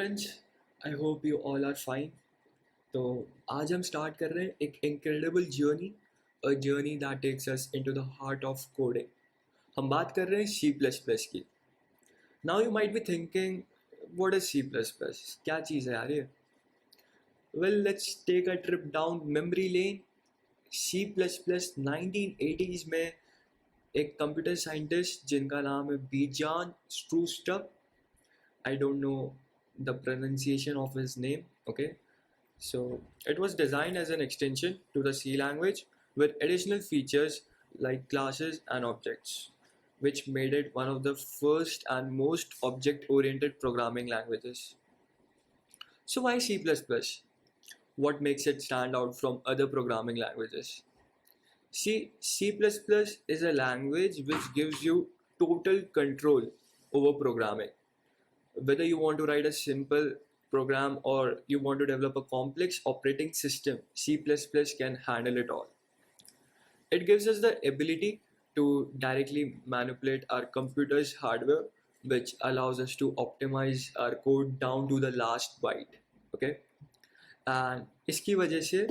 Friends, I hope you all are fine. तो आज हम स्टार्ट कर रहे हैं एक incredible journey, a journey that takes us into the heart of coding. हम बात कर रहे हैं सी प्लस प्लस की। Now you might be thinking, what is C plus plus? क्या चीज़ है यार ये? Well, let's take a trip down memory lane. C plus plus 1980s में एक कंप्यूटर साइंटिस्ट जिनका नाम है बीजान स्ट्रूस्टप, I don't know the pronunciation of his name. Okay, so it was designed as an extension to the C language with additional features like classes and objects, which made it one of the first and most object oriented programming languages. So, why C? What makes it stand out from other programming languages? See, C++ is a language which gives you total control over programming. Whether you want to write a simple program or you want to develop a complex operating system, C++ can handle it all. It gives us the ability to directly manipulate our computer's hardware, which allows us to optimize our code down to the last byte. Okay, and इसकी वजह से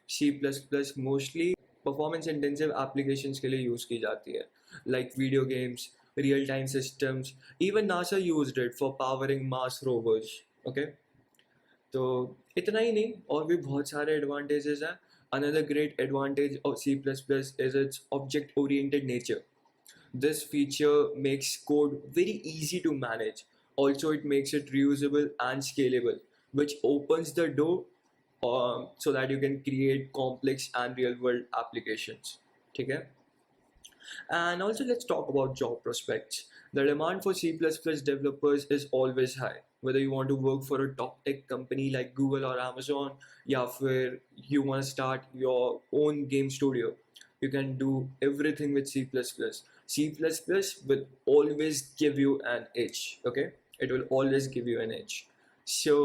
C plus plus mostly performance intensive applications के लिए use की जाती है, like video games, real time systems, even NASA used it for powering Mars rovers. Okay, तो इतना ही नहीं, और भी बहुत सारे एडवांटेजेस हैं। Another great advantage of C plus plus is its object oriented nature. This feature makes code very easy to manage. Also, it makes it reusable and scalable, which opens the door so that you can create complex and real world applications. Okay? And also, let's talk about job prospects. The demand for C++ developers is always high. Whether you want to work for a top tech company like Google or Amazon, या फिर you want to start your own game studio, you can do everything with C++. C++ will always give you an edge. Okay, it will always give you an edge. So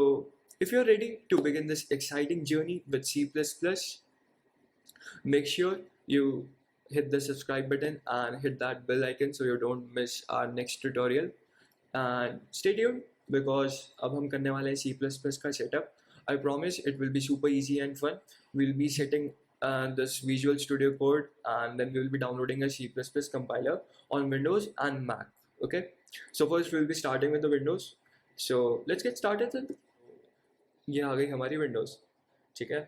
if you're ready to begin this exciting journey with C++, make sure you hit the subscribe button and hit that bell icon so you don't miss our next tutorial. And stay tuned because अब हम करने वाले हैं C++ का setup. I promise it will be super easy and fun. We'll be setting this Visual Studio Code, and then we will be downloading a C++ compiler on Windows and Mac. Okay, so first we'll be starting with the Windows. So let's get started then. ये आ गई हमारी Windows. ठीक है,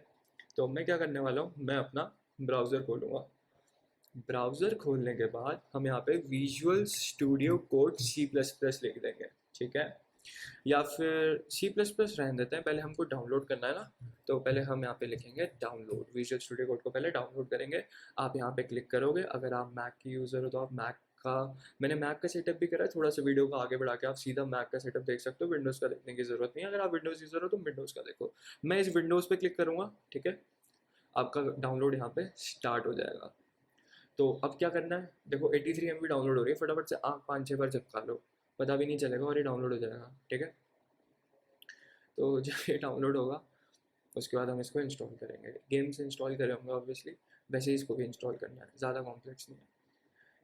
तो मैं क्या करने वाला हूँ, मैं अपना ब्राउज़र खोलूँगा. ब्राउज़र खोलने के बाद हम यहाँ पे visual studio code C plus plus लिख देंगे. ठीक है, या फिर सी प्लस प्लस रहने देते हैं, पहले हमको डाउनलोड करना है ना, तो पहले हम यहाँ पे लिखेंगे डाउनलोड. विजुअल स्टूडियो कोड को पहले डाउनलोड करेंगे. आप यहाँ पे क्लिक करोगे. अगर आप मैक की यूज़र हो तो आप मैक का, मैंने मैक का सेटअप भी करा है. थोड़ा सा वीडियो को आगे बढ़ा के आप सीधा मैक का सेटअप देख सकते हो, विंडोज़ का देखने की ज़रूरत नहीं है. अगर आप विंडोज़ यूज़र हो तो विंडोज़ का देखो. मैं इस विंडोज़ पे क्लिक करूँगा. ठीक है, आपका डाउनलोड यहाँ पे स्टार्ट हो जाएगा. तो अब क्या करना है, देखो 83 MB डाउनलोड हो रही है. फटाफट से आप 5-6 बार चिपका लो, पता भी नहीं चलेगा और ये डाउनलोड हो जाएगा. ठीक है, तो जब ये डाउनलोड होगा उसके बाद हम इसको इंस्टॉल करेंगे. गेम्स इंस्टॉल करेंगे ऑब्वियसली, वैसे ही इसको भी इंस्टॉल करना है, ज़्यादा कॉम्प्लेक्स नहीं है.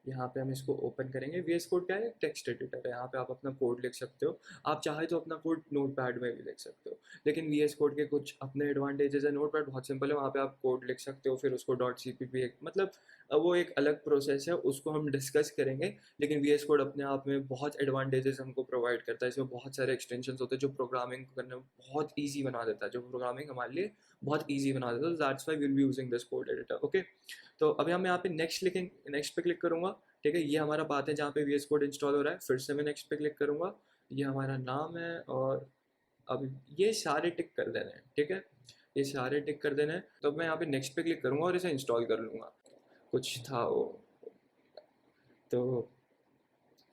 यहाँ पे हम इसको ओपन करेंगे. VS कोड क्या है? टेक्स्ट एडिटर है. यहाँ पे आप अपना कोड लिख सकते हो. आप चाहे तो अपना कोड नोटपैड में भी लिख सकते हो, लेकिन VS कोड के कुछ अपने एडवांटेजेस है. नोटपैड बहुत सिंपल है, वहाँ पे आप कोड लिख सकते हो, फिर उसको .cpp मतलब वो एक अलग प्रोसेस है, उसको हम डिस्कस करेंगे. लेकिन VS कोड अपने आप में बहुत एडवांटेजेस हमको प्रोवाइड करता है. इसमें बहुत सारे एक्सटेंशन होते हैं जो प्रोग्रामिंग करने में बहुत ईजी बना देता है, जो प्रोग्रामिंग हमारे लिए बहुत ईजी बना देता है. That's why we will be using this code editor. Okay, तो अभी हम यहाँ पे नेक्स्ट लिखेंगे, नेक्स्ट पे क्लिक करूँगा. ठीक है, ये हमारा पाथ है जहाँ पे VS कोड इंस्टॉल हो रहा है. फिर से मैं नेक्स्ट पे क्लिक करूँगा. ये हमारा नाम है और अब ये सारे टिक कर देना है. ठीक है, ये सारे टिक कर देना है. तो मैं यहाँ पे नेक्स्ट पे क्लिक करूँगा और इसे इंस्टॉल कर लूँगा. कुछ था वो, तो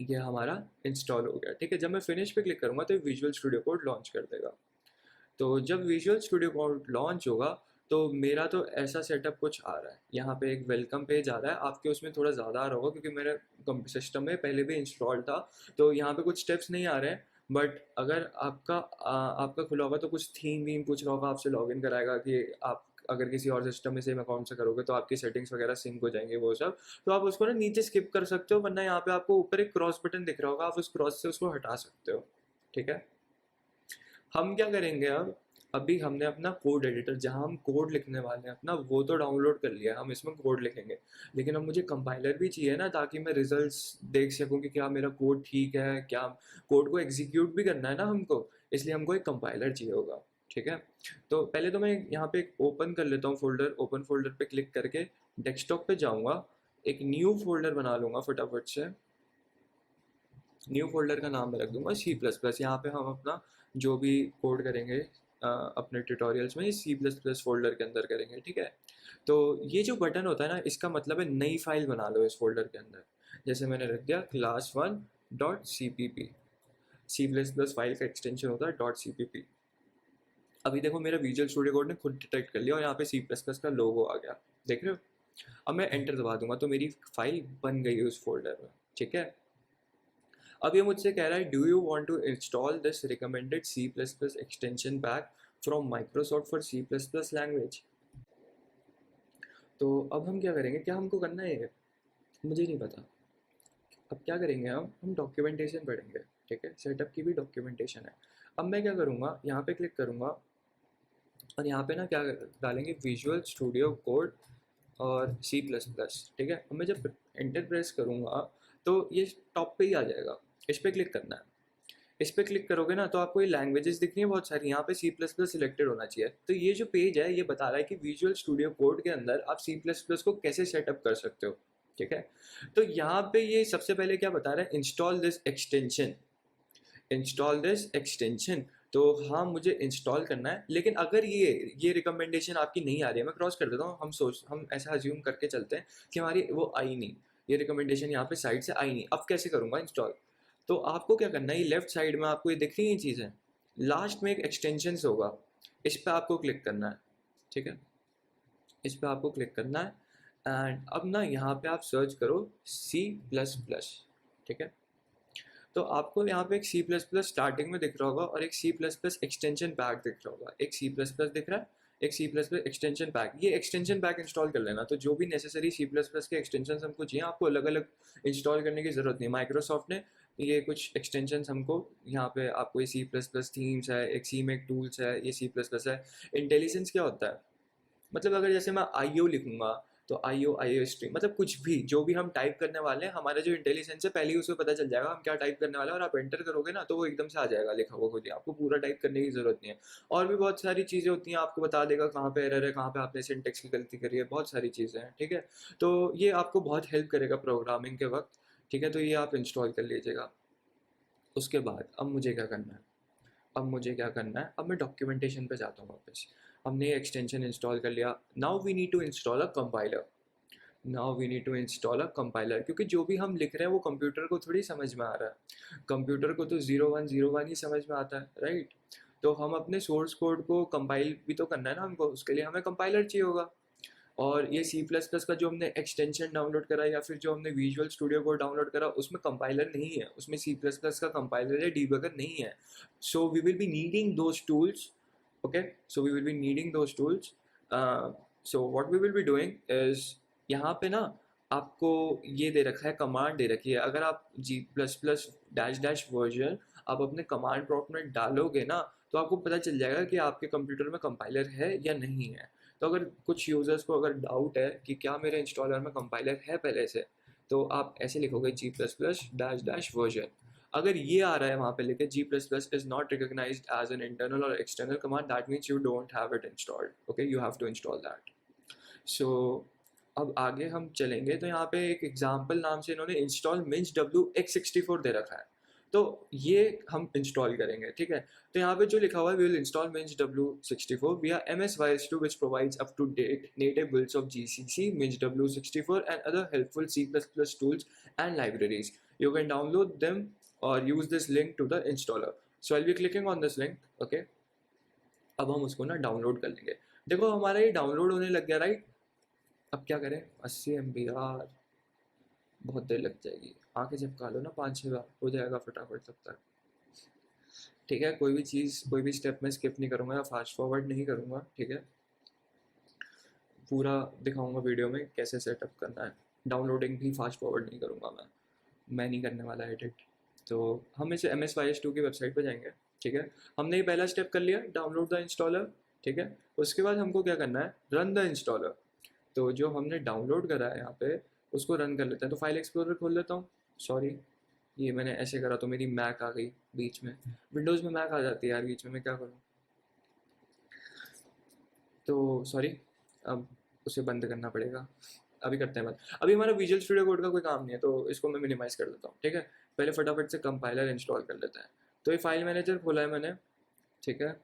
ये हमारा इंस्टॉल हो गया. ठीक है, जब मैं फिनिश पे क्लिक करूँगा तो विजुअल स्टूडियो कोड लॉन्च कर देगा. तो जब विजुअल स्टूडियो कोड लॉन्च होगा तो मेरा तो ऐसा सेटअप कुछ आ रहा है. यहाँ पे एक वेलकम पेज आ रहा है. आपके उसमें थोड़ा ज़्यादा आ रहा होगा क्योंकि मेरे सिस्टम में पहले भी इंस्टॉल था, तो यहाँ पे कुछ स्टेप्स नहीं आ रहे हैं. बट अगर आपका खुला होगा तो कुछ थीम वीम पूछ रहा होगा, आपसे लॉगिन कराएगा कि आप अगर किसी और सिस्टम में सेम अकाउंट से करोगे तो आपकी सेटिंग्स वगैरह सिंक हो जाएंगे वो सब. तो आप उसको ना नीचे स्किप कर सकते हो, वरना यहाँ पे आपको ऊपर एक क्रॉस बटन दिख रहा होगा, आप उस क्रॉस से उसको हटा सकते हो. ठीक है, हम क्या करेंगे अब, अभी हमने अपना कोड एडिटर जहाँ हम कोड लिखने वाले हैं अपना, वो तो डाउनलोड कर लिया, हम इसमें कोड लिखेंगे, लेकिन अब मुझे कंपाइलर भी चाहिए ना, ताकि मैं रिजल्ट्स देख सकूँ कि क्या मेरा कोड ठीक है, क्या कोड को एग्जीक्यूट भी करना है ना हमको, इसलिए हमको एक कंपाइलर चाहिए होगा। ठीक है, तो पहले तो मैं यहाँ पे एक ओपन कर लेता हूँ फोल्डर, ओपन फोल्डर पे क्लिक करके डेस्कटॉप पे जाऊँगा, एक न्यू फोल्डर बना लूँगा फटाफट से। न्यू फोल्डर का नाम मैं रख दूंगा C++। यहाँ पे हम अपना जो भी कोड करेंगे अपने ट्यूटोरियल्स में C++ फोल्डर के अंदर करेंगे। ठीक है, तो ये जो बटन होता है ना, इसका मतलब है नई फाइल बना लो इस फोल्डर के अंदर। जैसे मैंने रख दिया class1.cpp, C++ फाइल का एक्सटेंशन होता है .cpp। अभी देखो मेरा विजुअल स्टूडियो कोड ने खुद डिटेक्ट कर लिया और यहाँ पे C++ का लोगो आ गया, देख रहे हो। अब मैं एंटर दबा दूंगा तो मेरी फाइल बन गई उस फोल्डर में। ठीक है, अब ये मुझसे कह रहा है do you want to install this recommended C++ extension pack from Microsoft for C++ language. तो अब हम क्या करेंगे, क्या हमको करना है ये मुझे नहीं पता। अब क्या करेंगे, हम डॉक्यूमेंटेशन पढ़ेंगे। ठीक है, सेटअप की भी डॉक्यूमेंटेशन है। अब मैं क्या करूँगा, यहाँ पे क्लिक करूँगा और यहाँ पे ना क्या डालेंगे, विजुअल स्टूडियो कोड और C++। ठीक है, अब मैं जब एंटर प्रेस करूँगा तो ये टॉप पे ही आ जाएगा, इस पर क्लिक करना है। इस पर क्लिक करोगे ना तो आपको ये लैंग्वेजेस दिख रही हैं बहुत सारी, यहाँ पे C++ सिलेक्टेड होना चाहिए। तो ये जो पेज है ये बता रहा है कि विजुअल स्टूडियो कोड के अंदर आप C++ को कैसे सेटअप कर सकते हो। ठीक है, तो यहाँ पे ये सबसे पहले क्या बता रहा है, install this extension, install this extension. तो हाँ मुझे इंस्टॉल करना है, लेकिन अगर ये रिकमेंडेशन आपकी नहीं आ रही है, मैं क्रॉस कर देता हूँ, हम ऐसा अज्यूम करके चलते हैं कि हमारी वो आई नहीं, ये रिकमेंडेशन यहाँ पे साइड से आई नहीं, अब कैसे करूँगा इंस्टॉल। तो आपको क्या करना है, ये लेफ्ट साइड में आपको ये दिख रही है चीज़ें, लास्ट में एक एक्सटेंशन होगा, इस पर आपको क्लिक करना है। ठीक है, इस पर आपको क्लिक करना है एंड अब ना यहाँ पे आप सर्च करो C++। ठीक है, तो आपको यहाँ पे एक C++ स्टार्टिंग में दिख रहा होगा और एक C++ एक्सटेंशन पैक दिख रहा होगा, एक C++ दिख रहा है, एक C++ एक्सटेंशन पैक। ये एक्सटेंशन पैक इंस्टॉल कर लेना, तो जो भी नेसेसरी C++ के एक्सटेंशन हमको चाहिए, आपको अलग अलग इंस्टॉल करने की ज़रूरत नहीं। माइक्रोसॉफ्ट ने ये कुछ एक्सटेंशन हमको यहाँ पे, आपको ये C++ थीम्स है, एक CMake टूल्स है, ये C++ है। इंटेलिजेंस क्या होता है, मतलब अगर जैसे मैं IO लिखूंगा तो IO स्ट्रीम, मतलब कुछ भी जो भी हम टाइप करने वाले हैं, हमारा जो इंटेलिजेंस है पहले ही उसको पता चल जाएगा हम क्या टाइप करने वाले हैं, और आप एंटर करोगे ना तो वो एकदम से आ जाएगा लिखा हुआ खुद ही, आपको पूरा टाइप करने की जरूरत नहीं है। और भी बहुत सारी चीज़ें होती हैं, आपको बता देगा कहाँ पे एरर है, कहाँ पे आपने सिंटेक्स की गलती करी है, बहुत सारी चीज़ें हैं। ठीक है, तो ये आपको बहुत हेल्प करेगा प्रोग्रामिंग के वक्त। ठीक है, तो ये आप इंस्टॉल कर लीजिएगा। उसके बाद अब मुझे क्या करना है, अब मुझे क्या करना है, अब मैं डॉक्यूमेंटेशन पे जाता हूँ वापस। हमने ये एक्सटेंशन इंस्टॉल कर लिया, now we need to install a compiler. Now we need to install a compiler, क्योंकि जो भी हम लिख रहे हैं वो कंप्यूटर को थोड़ी समझ में आ रहा है, कंप्यूटर को तो 0101 ही समझ में आता है, राइट। तो हम अपने सोर्स कोड को कंपाइल भी तो करना है ना हमको, उसके लिए हमें कंपाइलर चाहिए होगा। और ये C++ का जो हमने एक्सटेंशन डाउनलोड करा या फिर जो हमने विजुअल स्टूडियो कोड डाउनलोड करा, उसमें कंपाइलर नहीं है, उसमें C++ का कंपाइलर है, डीबगर नहीं है। So we will be needing those tools. Okay, so we will be needing those tools. So what we will be doing is, यहाँ पे ना आपको ये दे रखा है, कमांड दे रखी है, अगर आप G++-- वर्जन आप अपने कमांड प्रॉम्प्ट में डालोगे ना तो आपको पता चल जाएगा कि आपके कंप्यूटर में कंपाइलर है या नहीं है। तो अगर कुछ यूज़र्स को अगर डाउट है कि क्या मेरे इंस्टॉलर में कंपाइलर है पहले से, तो आप ऐसे लिखोगे G++-- वर्जन। अगर ये आ रहा है वहाँ पे लिखे G++ is not recognised as an internal और external command, that means you don't have it installed. Okay, you have to install that. So अब आगे हम चलेंगे तो यहाँ पे एक एग्जाम्पल नाम से इन्होंने इंस्टॉल मिंच WX64 दे रखा है, तो ये हम इंस्टॉल करेंगे। ठीक है, तो यहाँ पे जो लिखा हुआ है, we will install Ming W64 via MSYS2 which provides up to date native builds of GCC, Minch W64 and other helpful C++ tools and libraries. You can download them or use this link to the installer. So I'll be clicking on this link. Okay, अब हम उसको ना download कर लेंगे। देखो हमारा ये download होने लग गया, राइट। अब क्या करें, 80 MB यार, बहुत देर लग जाएगी, आके चिपका लो ना 5-6 बार, हो जाएगा फटाफट तब तक। ठीक है, कोई भी चीज़, कोई भी स्टेप मैं स्किप नहीं करूँगा या फास्ट फॉरवर्ड नहीं करूँगा। ठीक है, पूरा दिखाऊंगा वीडियो में कैसे सेटअप करना है, डाउनलोडिंग भी फास्ट फॉरवर्ड नहीं करूँगा मैं नहीं करने वाला एडिट। तो हम इसे MSYS2 की वेबसाइट पर जाएंगे। ठीक है, हमने ये पहला स्टेप कर लिया, डाउनलोड द इंस्टॉलर। ठीक है, उसके बाद हमको क्या करना है, रन द इंस्टॉलर। तो जो हमने डाउनलोड करा है यहाँ पे उसको रन कर लेते हैं। तो फाइल एक्सप्लोरर खोल लेता हूँ। सॉरी, ये मैंने ऐसे करा तो मेरी मैक आ गई बीच में, विंडोज़ में मैक आ जाती है यार बीच में, मैं क्या करूँ। तो सॉरी, अब उसे बंद करना पड़ेगा। अभी करते हैं बंद। अभी हमारा विजुअल स्टूडियो कोड का कोई काम नहीं है तो इसको मैं मिनिमाइज़ कर देता हूँ। ठीक है, पहले फटाफट से कंपाइलर इंस्टॉल कर लेते हैं। तो ये फाइल मैनेजर खोला है मैंने। ठीक है,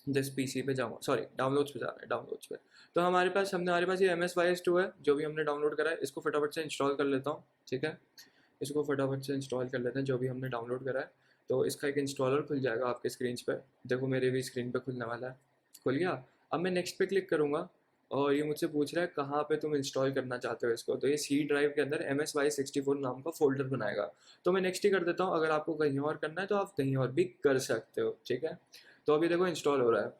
जिस पीसी पे जाऊँ, सॉरी डाउनलोड्स पे जाना है, डाउनलोड्स पे। तो हमारे पास ये MS-YS2 है जो भी हमने डाउनलोड करा है। इसको फटाफट से इंस्टॉल कर लेता हूँ। ठीक है, इसको फटाफट से इंस्टॉल कर लेते हैं जो भी हमने डाउनलोड करा है। तो इसका एक इंस्टॉलर खुल जाएगा आपके स्क्रीन पे। देखो मेरे भी स्क्रीन पे खुलने वाला है, खुल गया। अब मैं नेक्स्ट पे क्लिक करूँगा और ये मुझसे पूछ रहा है कहाँ पे तुम इंस्टॉल करना चाहते हो इसको। तो ये सी ड्राइव के अंदर MS-Y64 नाम का फोल्डर बनाएगा। तो मैं नेक्स्ट ही कर देता हूँ। अगर आपको कहीं और करना है तो आप कहीं और भी कर सकते हो। ठीक है, तो अभी देखो इंस्टॉल हो रहा है,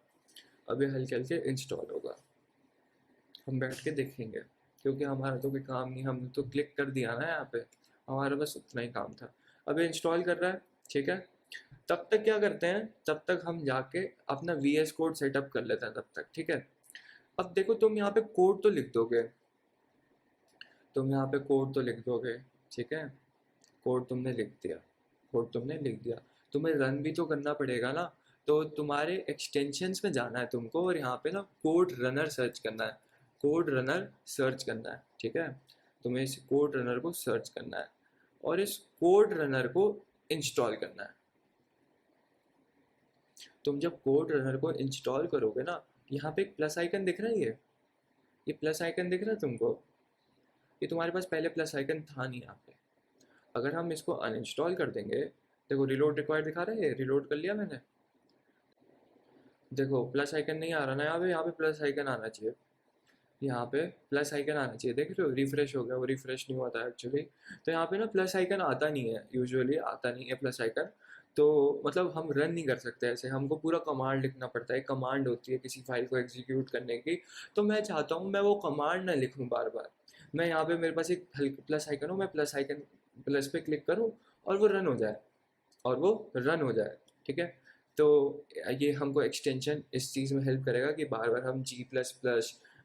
अभी हल्के हल्के इंस्टॉल होगा। हम बैठ के देखेंगे क्योंकि हमारा तो कोई काम नहीं, हमने तो क्लिक कर दिया ना यहाँ पे, हमारा बस उतना ही काम था। अभी इंस्टॉल कर रहा है। ठीक है, तब तक क्या करते हैं, तब तक हम जाके अपना VS कोड सेटअप कर लेते हैं तब तक। ठीक है, अब देखो तुम यहाँ पे कोड तो लिख दोगे, तुम यहाँ पे कोड तो लिख दोगे। ठीक है, कोड तुमने लिख दिया, कोड तुमने लिख दिया, तुम्हें रन भी तो करना पड़ेगा ना। तो तुम्हारे एक्सटेंशंस में जाना है तुमको और यहाँ पे ना कोड रनर सर्च करना है, कोड रनर सर्च करना है। ठीक है, तुम्हें इस कोड रनर को सर्च करना है और इस कोड रनर को इंस्टॉल करना है। तुम जब कोड रनर को इंस्टॉल करोगे ना, यहाँ पे एक प्लस आइकन दिख रहा है, ये प्लस आइकन दिख रहा है तुमको, ये तुम्हारे पास पहले प्लस आइकन था नहीं यहाँ पे। अगर हम इसको अनइंस्टॉल कर देंगे, देखो रिलोड रिक्वायर्ड दिखा रहा है, रिलोड कर लिया मैंने। देखो प्लस आइकन नहीं आ रहा ना यहाँ पे प्लस आइकन आना चाहिए, यहाँ पे प्लस आइकन आना चाहिए। देख रहे हो रिफ्रेश हो गया, वो रिफ्रेश नहीं होता है एक्चुअली। तो यहाँ पे ना प्लस आइकन आता नहीं है, यूजुअली आता नहीं है प्लस आइकन। तो मतलब हम रन नहीं कर सकते ऐसे, हमको पूरा कमांड लिखना पड़ता है। कमांड होती है किसी फाइल को एग्जीक्यूट करने की। तो मैं चाहता हूँ मैं वो कमांड ना लिखूँ बार बार। मैं यहाँ पे मेरे पास एक हल्का प्लस आइकन हो, मैं प्लस आइकन प्लस पे क्लिक करूँ और वो रन हो जाए, और वो रन हो जाए। ठीक है, तो ये हमको एक्सटेंशन इस चीज़ में हेल्प करेगा कि बार बार हम G++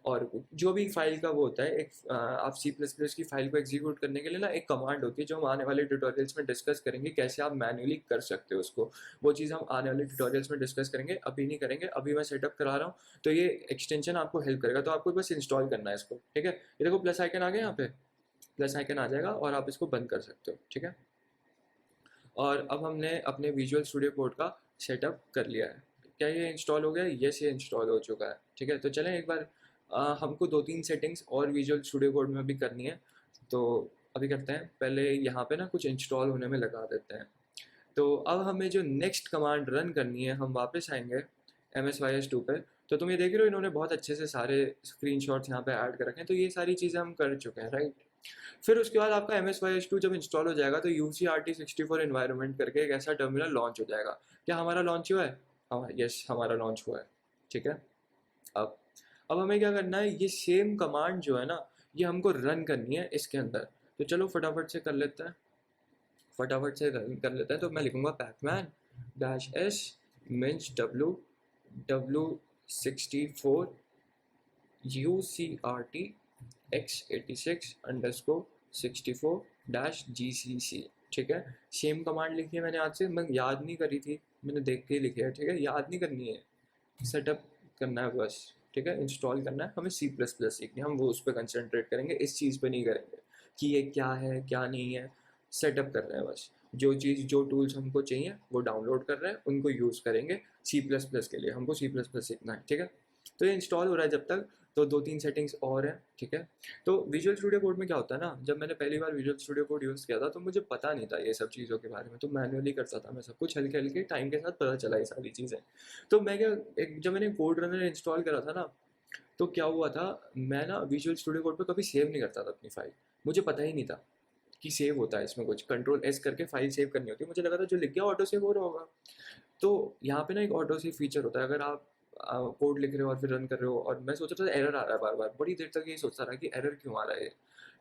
और जो भी फाइल का वो होता है, एक आप C++ की फाइल को एग्जीक्यूट करने के लिए ना एक कमांड होती है जो हम आने वाले ट्यूटोरियल्स में डिस्कस करेंगे, कैसे आप मैन्युअली कर सकते हो उसको। वो चीज़ हम आने वाले ट्यूटोरियल्स में डिस्कस करेंगे, अभी नहीं करेंगे, अभी मैं सेटअप करा रहा हूँ। तो ये एक्सटेंशन आपको हेल्प करेगा, तो आपको बस इंस्टॉल करना है इसको। ठीक है, ये देखो प्लस आइकन आ गया, यहाँ पे प्लस आइकन आ जाएगा और आप इसको बंद कर सकते हो। ठीक है, और अब हमने अपने विजुअल स्टूडियो कोड का सेटअप कर लिया है। क्या ये इंस्टॉल हो गया? यस, ये इंस्टॉल हो चुका है। ठीक है, तो चलें एक बार हमको 2-3 सेटिंग्स और विजुअल स्टूडियो कोड में भी करनी है। तो अभी करते हैं, पहले यहाँ पे ना कुछ इंस्टॉल होने में लगा देते हैं। तो अब हमें जो नेक्स्ट कमांड रन करनी है, हम वापस आएंगे MS-YS2 पे। तो तुम ये देख रहे हो इन्होंने बहुत अच्छे से सारे स्क्रीनशॉट्स यहाँ पे ऐड कर रखे हैं। तो ये सारी चीज़ें हम कर चुके हैं, राइट। फिर उसके बाद आपका MS-YS2 जब इंस्टॉल हो जाएगा तो UCRT64 एनवायरनमेंट करके एक ऐसा टर्मिनल लॉन्च हो जाएगा। क्या हमारा लॉन्च हुआ है? हाँ, यस, हमारा लॉन्च हुआ है। ठीक है, अब अब हमें क्या करना है, ये सेम कमांड जो है ना, ये हमको रन करनी है इसके अंदर। तो चलो फटाफट से कर लेते हैं, फटाफट से रन कर लेते हैं। तो मैं लिखूंगा pacman-s minch w64 UCRT x86_64-gcc। ठीक है, सेम कमांड लिखी है मैंने आज से, मैं याद नहीं करी थी, मैंने देख के ही लिखी है। ठीक है, याद नहीं करनी है, सेटअप करना है बस। ठीक है, इंस्टॉल करना है, हमें C++ सीखनी है, हम वो उस पर कंसंट्रेट करेंगे, इस चीज़ पे नहीं करेंगे कि ये क्या है क्या नहीं है। सेटअप कर रहे हैं बस, जो चीज़ जो टूल्स हमको चाहिए वो डाउनलोड कर रहे हैं, उनको यूज़ करेंगे। C++ के लिए हमको C++ सीखना है। ठीक है, तो ये इंस्टॉल हो रहा है जब तक। तो 2-3 सेटिंग्स और हैं। ठीक है, तो विजुअल स्टूडियो कोड में क्या होता है ना, जब मैंने पहली बार विजुअल स्टूडियो कोड यूज़ किया था तो मुझे पता नहीं था ये सब चीज़ों के बारे में, तो मैनुअली करता था मैं सब कुछ, हल्के हल्के टाइम के साथ पता चला ये सारी चीज़ें। तो मैं क्या, जब मैंने कोड रनर इंस्टॉल करा था ना, तो क्या हुआ था, मैं ना विजुअल स्टूडियो कोड पे कभी सेव नहीं करता था अपनी फाइल। मुझे पता ही नहीं था कि सेव होता है इसमें कुछ, Ctrl+S करके फाइल सेव करनी होती है। मुझे लगा था जो लिख गया ऑटो सेव हो रहा होगा। तो यहाँ पे ना एक ऑटो सेव फीचर होता है, अगर आप कोड लिख रहे हो और फिर रन कर रहे हो, और मैं सोच रहा था एरर आ रहा है बार बार, बड़ी देर तक ये सोचता रहा कि एरर क्यों आ रहा है।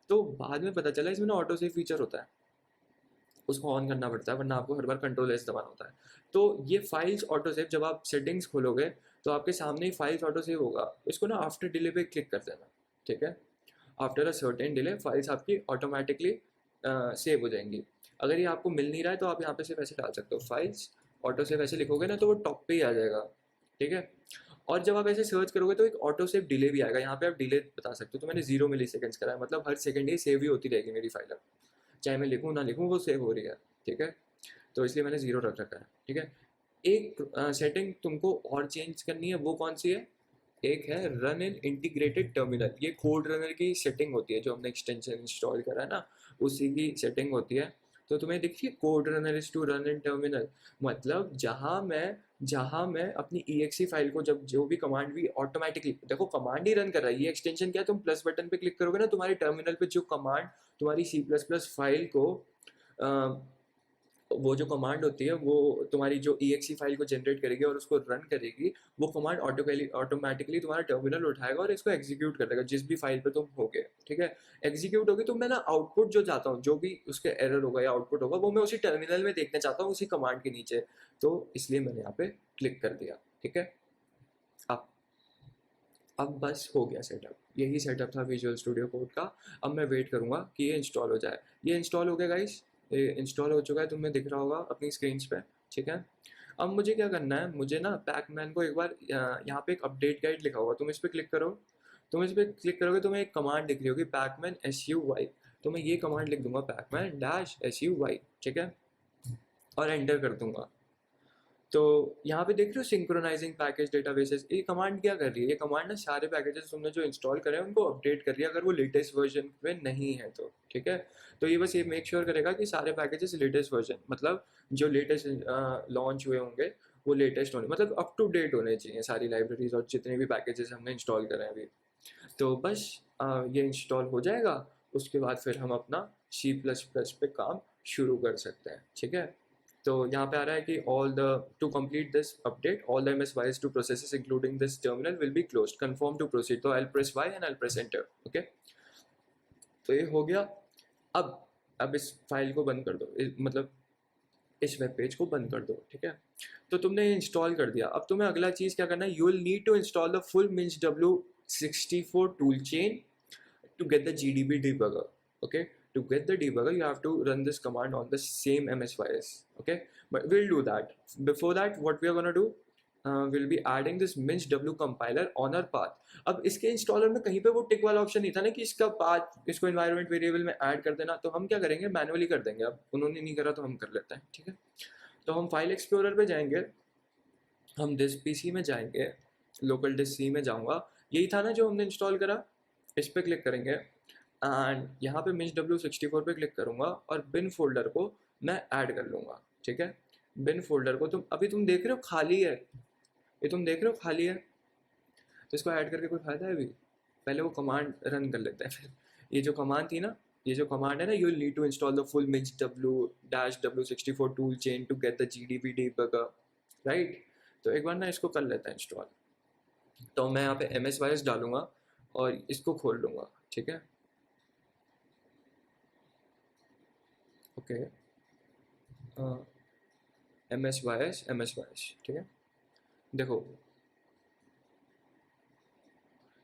तो बाद में पता चला इसमें ना ऑटो सेव फीचर होता है। उसको ऑन करना पड़ता है, वरना आपको हर बार कंट्रोल एस दबाना होता है। तो ये फाइल्स ऑटो सेव, जब आप सेटिंग्स खोलोगे तो आपके सामने ही फाइल्स ऑटो सेव होगा, इसको ना आफ्टर डिले पे क्लिक कर देना, ठीक है। After a certain delay files आपकी ऑटोमेटिकली सेव हो जाएंगी। अगर ये आपको मिल नहीं रहा है तो आप यहाँ पे सिर्फ ऐसे डाल सकते हो, फाइल्स ऑटो सेव ऐसे लिखोगे ना तो वो टॉप पे ही आ जाएगा, ठीक है। और जब आप ऐसे सर्च करोगे तो एक ऑटो सेव डिले भी आएगा, यहाँ पे आप डिले बता सकते हो। तो मैंने 0 मिली सेकेंड्स करा है, मतलब हर सेकंड ही सेव ही होती रहेगी मेरी फाइल, अब चाहे मैं लिखूँ ना लिखूँ वो सेव हो रही है, ठीक है। तो इसलिए मैंने 0 रख रखा है, ठीक है। एक सेटिंग तुमको और चेंज करनी है, वो कौन सी है? एक है रन इन इंटीग्रेटेड टर्मिनल। ये कोड रनर की सेटिंग होती है, जो हमने एक्सटेंशन इंस्टॉल करा है ना, उसी की सेटिंग होती है। तो तुम्हें देखिए code runner is to run in terminal, मतलब जहाँ मैं अपनी EXE फाइल को, जब जो भी कमांड भी ऑटोमेटिकली, देखो कमांड ही रन कर रहा है, ये एक्सटेंशन क्या है, तुम प्लस बटन पे क्लिक करोगे ना, तुम्हारे टर्मिनल पे जो कमांड तुम्हारी C++ फाइल को वो जो कमांड होती है वो तुम्हारी जो EXE फाइल को जनरेट करेगी और उसको रन करेगी, वो कमांड ऑटोमेटिकली तुम्हारा टर्मिनल उठाएगा और इसको एग्जीक्यूट कर देगा जिस भी फाइल पे तुम होगे, ठीक है। एग्जीक्यूट होगी तो मैं ना आउटपुट जो चाहता हूँ, जो भी उसके एरर होगा या आउटपुट होगा, वो मैं उसी टर्मिनल में देखना चाहता हूँ, उसी कमांड के नीचे। तो इसलिए मैंने यहाँ पे क्लिक कर दिया, ठीक है। अब अब बस हो गया सेटअप, यही सेटअप था विजुअल स्टूडियो कोड का। अब मैं वेट करूँगा कि ये इंस्टॉल हो जाए। ये इंस्टॉल हो गया गाइस, ये इंस्टॉल हो चुका है, तुम्हें दिख रहा होगा अपनी स्क्रीन पे, ठीक है। अब मुझे क्या करना है, मुझे ना पैकमैन को एक बार यहाँ पे एक अपडेट गाइड लिखा होगा, तुम इस पर क्लिक करो। तुम इस पर क्लिक करोगे तो मैं एक कमांड दिख रही होगी पैकमैन SUY, तो मैं ये कमांड लिख दूंगा पैकमैन -SUY, ठीक है, और एंटर कर दूंगा। तो यहाँ पे देख रहे हो सिंक्रोनाइजिंग पैकेज डेटाबेसेस, ये कमांड क्या कर रही है? ये कमांड ना सारे पैकेजेस तुमने जो इंस्टॉल करे हैं उनको अपडेट कर रही है, अगर वो लेटेस्ट वर्जन में नहीं है तो, ठीक है। तो ये बस ये मेक श्योर करेगा कि सारे पैकेजेस लेटेस्ट वर्जन, मतलब जो लेटेस्ट लॉन्च हुए होंगे वो लेटेस्ट होने, मतलब अप टू डेट होने चाहिए सारी लाइब्रेरीज और जितने भी पैकेजेस हमने इंस्टॉल करे हैं अभी। तो बस ये इंस्टॉल हो जाएगा, उसके बाद फिर हम अपना C++ पे काम शुरू कर सकते हैं, ठीक है। तो यहाँ पे आ रहा है कि all the to complete this update all the MSYs to processes including this terminal will be closed, confirm to proceed. तो I press Y and I press enter, okay. तो ये हो गया। अब इस फाइल को बंद कर दो, मतलब इस वेब पेज को बंद कर दो, ठीक है। तो तुमने इंस्टॉल कर दिया, अब तुम्हें अगला चीज़ क्या करना है, you will need to install the full MinchW64 tool chain to get the GDB debugger, okay. To get the debugger you have to run this command on the same MSYS, okay. But we'll do that. Before that what we are going to do, we'll be adding this minchw compiler on our path. अब इसके installer में कहीं पे वो टिक वाला option नहीं था ना कि इसका पाथ इसको एनवायरनमेंट वेरिएबल में ऐड कर देना, तो हम क्या करेंगे, मैनुअली कर देंगे। अब उन्होंने नहीं करा तो हम कर लेते हैं, ठीक है। तो हम फाइल एक्सप्लोरर पे जाएंगे, हम डिस्क PC में जाएंगे, लोकल डिस्क C में जाऊंगा, यही था ना जो हमने इंस्टॉल करा, इस पर क्लिक करेंगे एंड यहाँ पे MinchW64 पे क्लिक करूँगा और बिन फोल्डर को मैं ऐड कर लूँगा, ठीक है। बिन फोल्डर को तुम देख रहे हो खाली है, ये तुम देख रहे हो खाली है, तो इसको ऐड करके कोई फायदा है अभी? पहले वो कमांड रन कर लेते हैं फिर। ये जो कमांड थी ना, ये जो कमांड है ना, you need to install the full MinchW-W64 tool chain to get the GDB debugger, right. तो एक बार ना इसको कर लेते हैं इंस्टॉल। तो मैं यहाँ पे MSYS डालूंगा और इसको खोल लूँगा, ठीक है, ओके। MSYS, ठीक है। देखो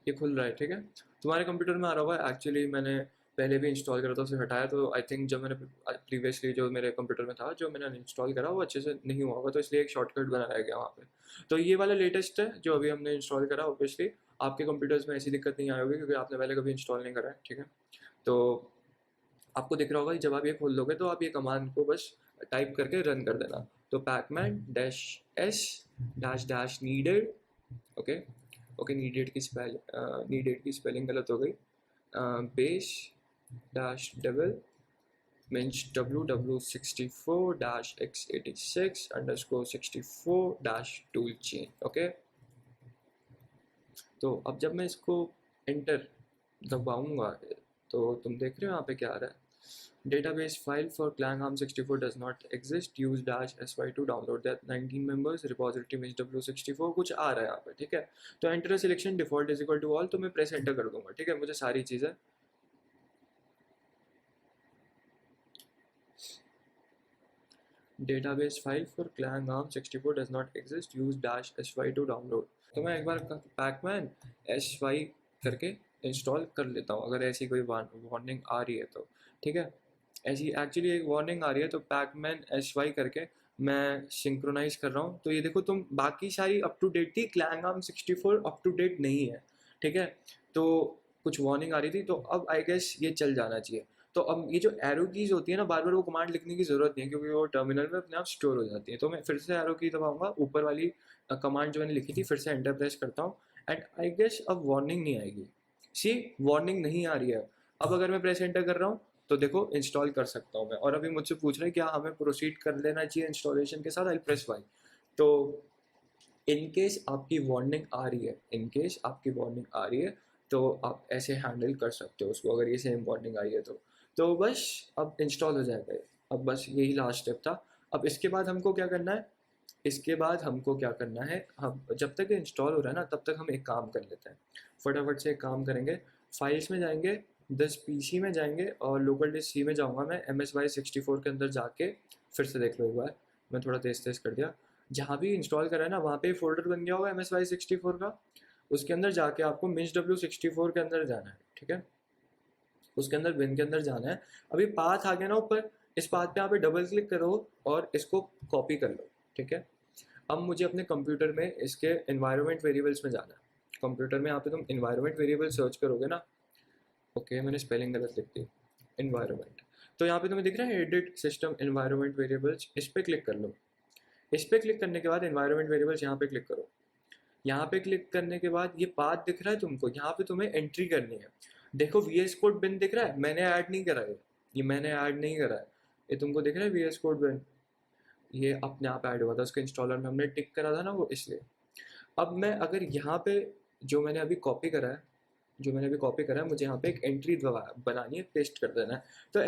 ये खुल रहा है, ठीक है। तुम्हारे कंप्यूटर में आ रहा होगा, एक्चुअली मैंने पहले भी इंस्टॉल करा था, उसे हटाया, तो आई थिंक जब मैंने प्रीवियसली जो मेरे कंप्यूटर में था जो मैंने इंस्टॉल करा वो अच्छे से नहीं हुआ होगा, तो इसलिए एक शॉर्टकट बना रह गया वहाँ पे। तो ये वाला लेटेस्ट है जो अभी हमने इंस्टॉल करा, ऑब्वियसली आपके कंप्यूटर्स में ऐसी दिक्कत नहीं आई होगी क्योंकि आपने पहले कभी इंस्टॉल नहीं करा है, ठीक है। तो आपको दिख रहा होगा कि जब आप ये खोल लोगे तो आप ये कमांड को बस टाइप करके रन कर देना। तो pacman-s-needed, ओके ओके, नीडेड की स्पेलिंग गलत हो गई, base dash devil MinchW-64-x86_64-tool chain, okay. तो अब जब मैं इसको एंटर दबाऊंगा तो तुम देख रहे हो यहाँ पे क्या आ रहा है, database file for Clangham64 does not exist, use -sy to download that 19 members repository MinchW64 कुछ आ रहा है यहाँ पे, ठीक है। तो enter a selection default is equal to all, तो मैं प्रेस एंटर कर दूंगा, ठीक है। मुझे सारी चीज़ें database file for clang arm 64 does not exist, use dash sy to download. तो मैं एक बार पैकमैन sy करके इंस्टॉल कर लेता हूँ अगर ऐसी कोई वार्निंग आ रही है तो। ठीक है, ऐसी एक्चुअली एक वार्निंग आ रही है तो पैकमैन sy करके मैं सिंक्रोनाइज कर रहा हूँ। तो ये देखो तुम बाकी सारी अप टू डेट थी, clang arm 64 up to date नहीं है। ठीक है, तो कुछ वार्निंग आ रही थी, तो अब आई गेस ये चल जाना चाहिए। तो अब ये जो एरो कीज होती है ना, बार बार वो कमांड लिखने की ज़रूरत नहीं है क्योंकि वो टर्मिनल में अपने आप स्टोर हो जाती है। तो मैं फिर से एरो की दबाऊंगा, ऊपर वाली कमांड जो मैंने लिखी थी फिर से एंटर प्रेस करता हूँ एंड आई गेस अब वार्निंग नहीं आएगी। सी, वार्निंग नहीं आ रही है। अब अगर मैं प्रेस एंटर कर रहा हूँ तो देखो इंस्टॉल कर सकता हूँ मैं। और अभी मुझसे पूछ रहे हैं क्या हमें प्रोसीड कर लेना चाहिए इंस्टॉलेशन के साथ, आई प्रेस वाई। तो इन केस आपकी वार्निंग आ रही है, इन केस आपकी वार्निंग आ रही है तो आप ऐसे हैंडल कर सकते हो उसको, अगर ये सेम वार्निंग आई है तो बस अब इंस्टॉल हो जाएगा ये। अब बस यही लास्ट स्टेप था। अब इसके बाद हमको क्या करना है, इसके बाद हमको क्या करना है, हम जब तक ये इंस्टॉल हो रहा है ना तब तक हम एक काम कर लेते हैं, फटाफट से एक काम करेंगे। फाइल्स में जाएंगे, 10 PC में जाएंगे और लोकल डिस्क सी में जाऊँगा मैं, MSY64 के अंदर जाके फिर से देख लो एक बार, मैं थोड़ा तेज तेज कर दिया। जहाँ भी इंस्टॉल करा है ना वहाँ पे फोल्डर बन गया होगा MSY64 का, उसके अंदर जाके आपको MinchW64 के अंदर जाना है। ठीक है, उसके अंदर बिन के अंदर जाना है। अभी पाथ आ गया ना ऊपर, इस पाथ पे यहाँ पे डबल क्लिक करो और इसको कॉपी कर लो। ठीक है, अब मुझे अपने कंप्यूटर में इसके एनवायरनमेंट वेरिएबल्स में जाना है। कंप्यूटर में यहाँ पे तुम एनवायरनमेंट वेरिएबल सर्च करोगे ना, ओके मैंने स्पेलिंग गलत लिख दी, एनवायरनमेंट। तो यहाँ पे तुम्हें दिख रहा है एडिट सिस्टम एनवायरनमेंट वेरिएबल्स, इस पर क्लिक कर लो। इस पर क्लिक करने के बाद एनवायरनमेंट वेरिएबल्स यहाँ पे क्लिक करो। यहाँ पे क्लिक करने के बाद ये पाथ दिख रहा है तुमको, यहाँ पे तुम्हें एंट्री करनी है। देखो VS कोड बिन दिख रहा है, मैंने ऐड नहीं करा है, ये मैंने ऐड नहीं करा है। ये तुमको दिख रहा है VS कोड बिन, ये अपने आप ऐड हुआ था उसके इंस्टॉलर में, हमने टिक करा था ना वो, इसलिए। अब मैं अगर यहाँ पे जो मैंने अभी कॉपी करा है, जो मैंने अभी कॉपी करा है, मुझे यहाँ पे एक एंट्री बनानी है, पेस्ट कर देना है। तो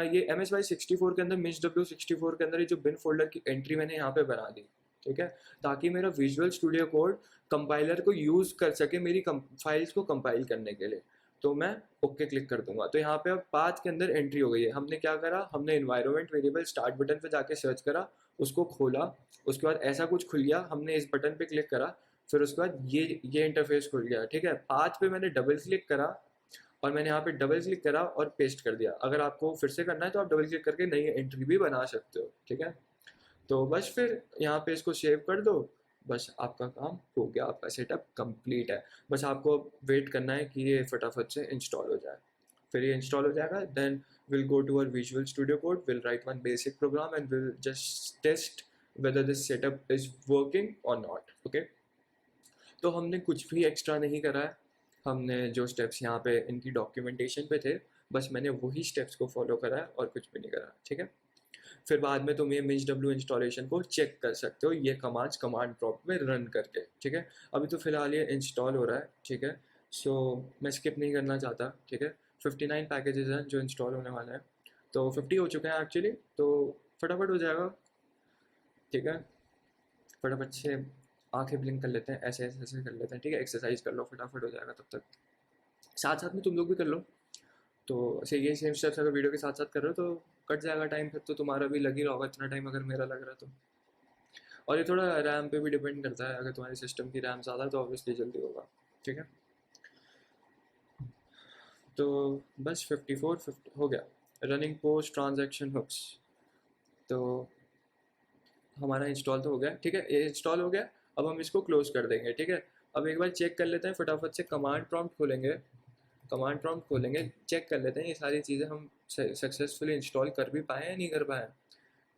ये MSY64 के अंदर MinchW64 के अंदर ये जो बिन फोल्डर की एंट्री मैंने यहाँ पे बना दी। ठीक है, ताकि मेरा विजुअल स्टूडियो कोड कंपाइलर को यूज़ कर सके मेरी फाइल्स को कंपाइल करने के लिए। तो मैं ओके क्लिक कर दूंगा। तो यहाँ पे अब पाथ के अंदर एंट्री हो गई है। हमने क्या करा, हमने एनवायरनमेंट वेरिएबल स्टार्ट बटन पे जाके सर्च करा, उसको खोला, उसके बाद ऐसा कुछ खुल गया, हमने इस बटन पे क्लिक करा, फिर उसके बाद ये इंटरफेस खुल गया। ठीक है, पाथ पे मैंने डबल क्लिक करा और मैंने यहाँ पे डबल क्लिक करा और पेस्ट कर दिया। अगर आपको फिर से करना है तो आप डबल क्लिक करके नई एंट्री भी बना सकते हो। ठीक है, तो बस फिर यहाँ पे इसको सेव कर दो, बस आपका काम हो गया, आपका सेटअप कंप्लीट है। बस आपको वेट करना है कि ये फटाफट से इंस्टॉल हो जाए। फिर ये इंस्टॉल हो जाएगा, then will go to our visual studio code, will write one basic program and will just test whether this setup is working or not. Okay, तो हमने कुछ भी एक्स्ट्रा नहीं करा है। हमने जो स्टेप्स यहाँ पे इनकी डॉक्यूमेंटेशन पे थे, बस मैंने वही स्टेप्स को फॉलो करा है और कुछ भी नहीं करा। ठीक है, फिर बाद में तुम ये MinchW इंस्टॉलेशन को चेक कर सकते हो ये कमांड्स कमांड प्रॉम्प्ट में रन करके। ठीक है, अभी तो फिलहाल ये इंस्टॉल हो रहा है। ठीक है, सो मैं स्किप नहीं करना चाहता। ठीक है, 59 पैकेजेस हैं जो इंस्टॉल होने वाले हैं, तो 50 हो चुके हैं एक्चुअली, तो फटाफट हो जाएगा। ठीक है, फटाफट से आंखें ब्लिंक कर लेते हैं, ऐसे ऐसे ऐसे कर लेते हैं। ठीक है, एक्सरसाइज कर लो, फटाफट हो जाएगा। तब तक साथ साथ में तुम लोग भी कर लो। तो ऐसे ये सेम स्टेप्स अगर वीडियो के साथ साथ कर रहे हो तो कट जाएगा टाइम, फिर तो तुम्हारा भी लग ही रहा होगा इतना टाइम अगर मेरा लग रहा है तो। और ये थोड़ा रैम पे भी डिपेंड करता है, अगर तुम्हारे सिस्टम की रैम ज़्यादा है तो ऑब्वियसली जल्दी होगा। ठीक है, तो बस 50 हो गया। रनिंग पोस्ट ट्रांजैक्शन हुक्स, तो हमारा इंस्टॉल तो हो गया। ठीक है, ये इंस्टॉल हो गया, अब हम इसको क्लोज कर देंगे। ठीक है, अब एक बार चेक कर लेते हैं, फटाफट से कमांड प्रॉम्प्ट खोलेंगे, कमांड प्रॉम्प्ट खोलेंगे, चेक कर लेते हैं ये सारी चीज़ें हम सक्सेसफुली इंस्टॉल कर भी पाए या नहीं कर पाए।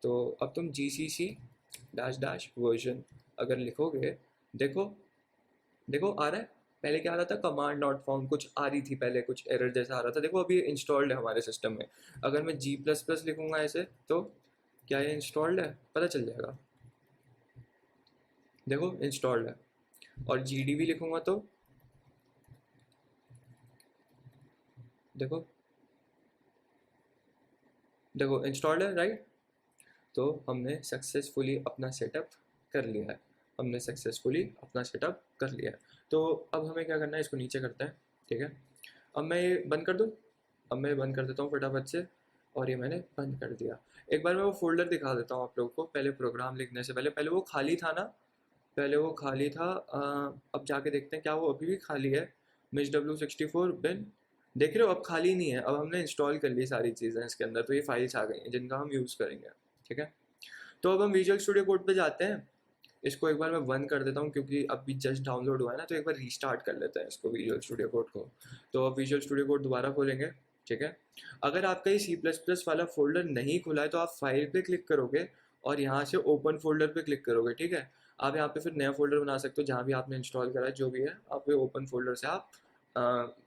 तो अब तुम GCC डैश डैश वर्जन अगर लिखोगे, देखो देखो आ रहा है। पहले क्या आ रहा था, कमांड नॉट फाउंड कुछ आ रही थी पहले, कुछ एरर जैसा आ रहा था। देखो अभी इंस्टॉल्ड है हमारे सिस्टम में। अगर मैं G++ लिखूंगा ऐसे तो क्या ये इंस्टॉल्ड है, पता चल जाएगा। देखो इंस्टॉल्ड है। और GDB लिखूंगा तो देखो देखो इंस्टॉल्ड है, राइट। तो हमने सक्सेसफुली अपना सेटअप कर लिया है, हमने सक्सेसफुली अपना सेटअप कर लिया है। तो अब हमें क्या करना है, इसको नीचे करते हैं। ठीक है, अब मैं ये बंद कर दूँ, अब मैं बंद कर देता हूँ फटाफट से, और ये मैंने बंद कर दिया। एक बार मैं वो फोल्डर दिखा देता हूँ आप लोगों को, पहले प्रोग्राम लिखने से पहले। पहले वो खाली था ना, पहले वो खाली था। अब जाके देखते हैं क्या वो अभी भी खाली है। मिश W64 बिन, देख रहे हो अब खाली नहीं है। अब हमने इंस्टॉल कर ली सारी चीज़ें इसके अंदर, तो ये फाइल्स आ गई हैं जिनका हम यूज़ करेंगे। ठीक है, तो अब हम विजुअल स्टूडियो कोड पे जाते हैं। इसको एक बार मैं बंद कर देता हूँ क्योंकि अभी जस्ट डाउनलोड हुआ है ना, तो एक बार रीस्टार्ट कर लेते हैं इसको, विजुअल स्टूडियो कोड को। तो अब विजुअल स्टूडियो कोड दोबारा खोलेंगे। ठीक है, अगर आपका ये C++ वाला फोल्डर नहीं खुला है तो आप फाइल पे क्लिक करोगे और यहाँ से ओपन फोल्डर पे क्लिक करोगे। ठीक है, आप यहाँ पे फिर नया फोल्डर बना सकते हो जहाँ भी आपने इंस्टॉल करा है, जो भी है आप वो ओपन फोल्डर से आप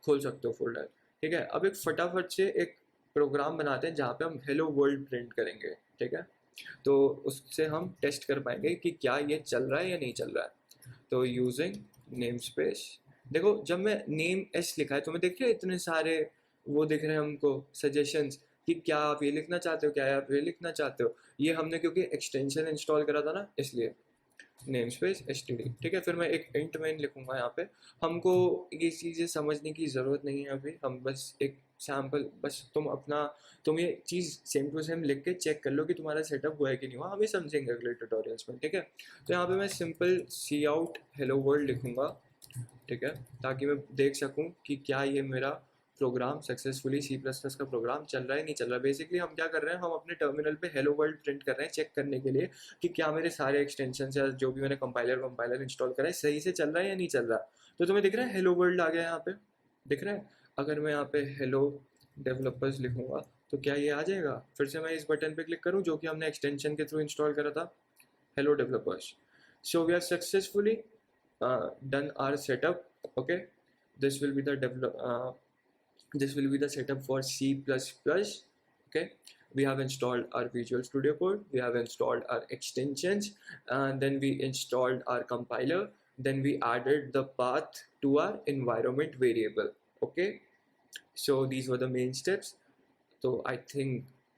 खोल सकते हो फोल्डर। ठीक है, अब एक फटाफट से एक प्रोग्राम बनाते हैं जहाँ पे हम हेलो वर्ल्ड प्रिंट करेंगे। ठीक है, तो उससे हम टेस्ट कर पाएंगे कि क्या ये चल रहा है या नहीं चल रहा है। तो यूजिंग नेम स्पेस, देखो जब मैं नेम एस लिखा है तो मैं देख रहे इतने सारे वो दिख रहे हैं हमको सजेशंस कि क्या आप ये लिखना चाहते हो, क्या आप ये लिखना चाहते हो। ये हमने क्योंकि एक्सटेंशन इंस्टॉल करा था ना, इसलिए नेम स्पेस std। ठीक है, फिर मैं एक इंट मेन लिखूंगा यहाँ पे। हमको ये चीज़ें समझने की ज़रूरत नहीं है अभी, हम बस एक सैम्पल, बस तुम ये चीज़ सेम टू सेम लिख के चेक कर लो कि तुम्हारा सेटअप हुआ है कि नहीं हुआ, हम ये समझेंगे अगले ट्यूटोरियल्स में। ठीक है, तो यहाँ पे मैं सिंपल सी आउट हेलो वर्ल्ड लिखूंगा। ठीक है, ताकि मैं देख सकूं कि क्या ये मेरा प्रोग्राम सक्सेसफुली C++ का प्रोग्राम चल रहा है नहीं चल रहा है। बेसिकली हम क्या कर रहे हैं, हम अपने टर्मिनल पे हेलो वर्ल्ड प्रिंट कर रहे हैं चेक करने के लिए कि क्या मेरे सारे एक्सटेंशन या जो भी मैंने कंपाइलर इंस्टॉल करा है सही से चल रहा है या नहीं चल रहा। तो तुम्हें दिख रहा है हेलो वर्ल्ड आ गया यहाँ पे, दिख रहा है। अगर मैं यहाँ पे हेलो डेवलपर्स लिखूंगा तो क्या ये आ जाएगा। फिर से मैं इस बटन पे क्लिक करूँ जो कि हमने एक्सटेंशन के थ्रू इंस्टॉल करा था, hello developers. So we are successfully done our setup. Okay, this will be the this will be the setup for C++. Okay, we have installed our Visual Studio Code, we have installed our extensions, and then we installed our compiler, then we added the path to our environment variable. Okay, so these were the main steps. तो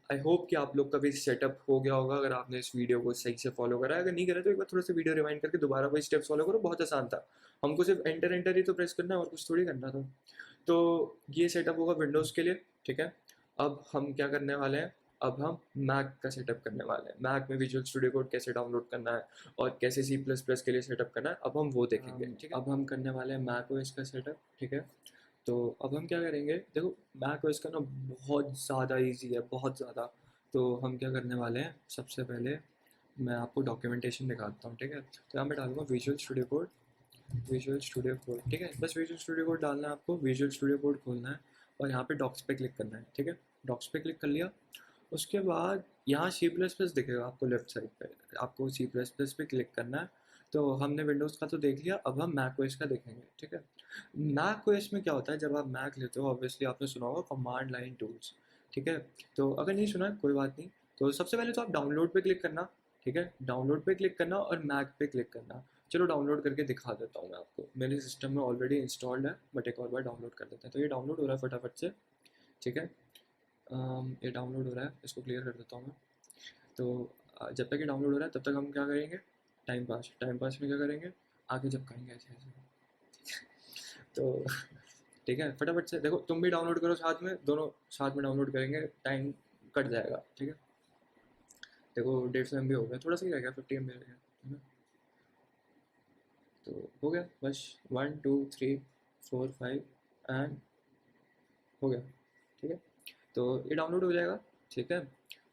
I hope कि आप लोग का भी setup हो गया होगा अगर आपने इस वीडियो को सही से फॉलो करा है। अगर नहीं करा तो एक बार थोड़ा सा वीडियो रिवाइंड करके दोबारा वही स्टेप्स फॉलो करो, बहुत आसान था। हमको सिर्फ एंटर एंटर ही तो प्रेस करना है और कुछ थोड़ी करना था। तो ये सेटअप होगा विंडोज़ के लिए। ठीक है, अब हम क्या करने वाले हैं, अब हम मैक का सेटअप करने वाले हैं। मैक में विजुअल स्टूडियो कोड कैसे डाउनलोड करना है और कैसे C++ के लिए सेटअप करना है, अब हम वो देखेंगे। ठीक है, अब हम करने वाले हैं मैक ओएस का सेटअप। ठीक है, तो अब हम क्या करेंगे, देखो मैक ओएस का ना बहुत ज़्यादा इजी है, बहुत ज़्यादा। तो हम क्या करने वाले हैं, सबसे पहले मैं आपको डॉक्यूमेंटेशन दिखाता हूँ। ठीक है, तो यहाँ मैं डालूंगा visual studio code, visual studio code. ठीक है, बस विजुअल स्टूडियो कोड डालना है आपको, विजुअल स्टूडियो कोड खोलना है और यहाँ पे डॉक्स पे क्लिक करना है। ठीक है, डॉक्स पे क्लिक कर लिया, उसके बाद यहाँ C++ दिखेगा आपको लेफ्ट साइड पे, आपको C++ पे क्लिक करना है। तो हमने विंडोज़ का तो देख लिया, अब हम मैक ओएस का देखेंगे। ठीक है, मैक ओएस में क्या होता है, जब आप मैक लेते हो ऑब्वियसली आपने सुना होगा कमांड लाइन टूल्स। ठीक है, तो अगर नहीं सुना है कोई बात नहीं, तो सबसे पहले तो आप डाउनलोड पे क्लिक करना। ठीक है, डाउनलोड पे क्लिक करना और मैक पे क्लिक करना। चलो डाउनलोड करके दिखा देता हूँ मैं आपको, मेरे सिस्टम में ऑलरेडी इंस्टॉल्ड है, बट एक और बार डाउनलोड कर देते हैं। तो ये डाउनलोड हो रहा है फटाफट से। ठीक है, ये डाउनलोड हो रहा है, इसको क्लियर कर देता हूँ मैं। तो जब तक ये डाउनलोड हो रहा है तब तक हम क्या करेंगे, टाइम पास में क्या करेंगे, आगे जब करेंगे ऐसे ऐसे। तो ठीक है, फटाफट से देखो, तुम भी डाउनलोड करो साथ में, दोनों साथ में डाउनलोड करेंगे, टाइम कट जाएगा। ठीक है, देखो 150 MB हो गया, थोड़ा सा ही रह गया, 50 MB रह गया है ना। तो हो गया बस, 1 2 3 4 5 एंड हो गया। ठीक है, तो ये डाउनलोड हो जाएगा। ठीक है,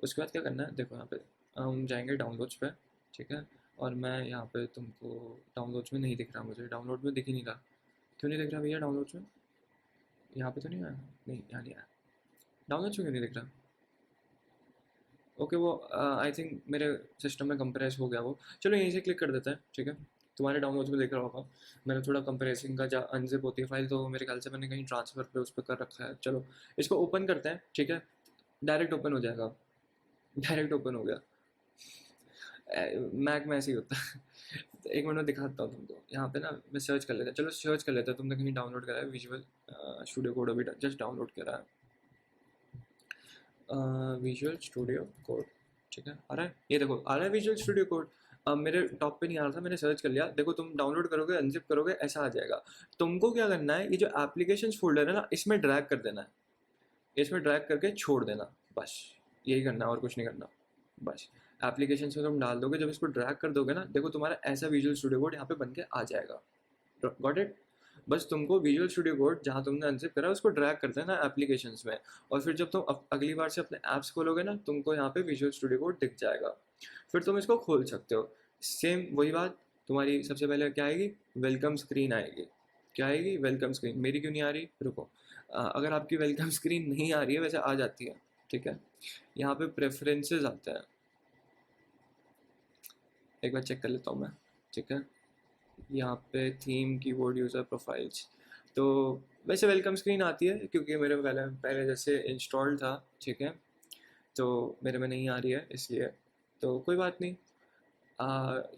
उसके बाद क्या करना है, देखो यहाँ पे हम जाएंगे डाउनलोड्स पे। ठीक है, और मैं यहाँ पे तुमको डाउनलोड्स में नहीं दिख रहा, मुझे डाउनलोड में दिख ही नहीं रहा। क्यों नहीं दिख रहा भैया डाउनलोड्स में, यहाँ पे तो नहीं आया, नहीं यहाँ नहीं आया, डाउनलोड्स में क्यों नहीं दिख रहा। ओके, वो आई थिंक मेरे सिस्टम में कंप्रेस हो गया वो। चलो यहीं से क्लिक कर देते हैं। ठीक है, तुम्हारे डाउनलोड्स में देख रहा होगा, मैंने थोड़ा कंप्रेसिंग का जहाँ अनजिप होती है फाइल, तो मेरे ख्याल से मैंने कहीं ट्रांसफ़र पे उस पर कर रखा है। चलो इसको ओपन करते हैं। ठीक है, डायरेक्ट ओपन हो जाएगा, डायरेक्ट ओपन हो गया। मैक में ऐसे ही होता है। तो एक मिनट में दिखाता हूँ तुमको, यहाँ पे ना मैं सर्च कर लेता हूँ। चलो सर्च कर लेते हैं, तुमने कहीं डाउनलोड करा है विजुअल स्टूडियो कोड, अभी जस्ट डाउनलोड करा है विजुअल स्टूडियो कोड। ठीक है, आ रहा है, ये देखो आ रहा है विजुअल स्टूडियो कोड। अब मेरे टॉप पे नहीं आ रहा था, मैंने सर्च कर लिया, देखो तुम डाउनलोड करोगे अनजिप करोगे ऐसा आ जाएगा। तुमको क्या करना है, ये जो एप्लीकेशंस फोल्डर है ना, इसमें ड्रैग कर देना है, इसमें ड्रैग करके छोड़ देना, बस यही करना है और कुछ नहीं करना। बस एप्लीकेशन में तुम डाल दोगे, जब इसको ड्रैग कर दोगे ना, देखो तुम्हारा ऐसा विजुअल स्टूडियो कोड यहाँ पे बन के आ जाएगा। Got it? बस तुमको विजुअल स्टूडियो कोड जहाँ तुमने अनजिप करा उसको ड्रैग कर देना एप्लीकेशंस में, और फिर जब तुम अगली बार से अपने ऐप्स खोलोगे ना, तुमको यहाँ पे विजुअल स्टूडियो कोड दिख जाएगा, फिर तुम इसको खोल सकते हो। सेम वही बात, तुम्हारी सबसे पहले क्या आएगी, वेलकम स्क्रीन आएगी। क्या आएगी? Welcome screen. मेरी क्यों नहीं आ रही? रुको, अगर आपकी वेलकम स्क्रीन नहीं आ रही है, वैसे आ जाती है, ठीक है, यहाँ पे प्रेफरेंसेस आते हैं, एक बार चेक कर लेता हूँ मैं, ठीक है, यहाँ पे थीम कीबोर्ड यूज़र प्रोफाइल्स, तो वैसे वेलकम स्क्रीन आती है क्योंकि मेरे पहले पहले जैसे इंस्टॉल था, ठीक है, तो मेरे में नहीं आ रही है इसलिए, तो कोई बात नहीं।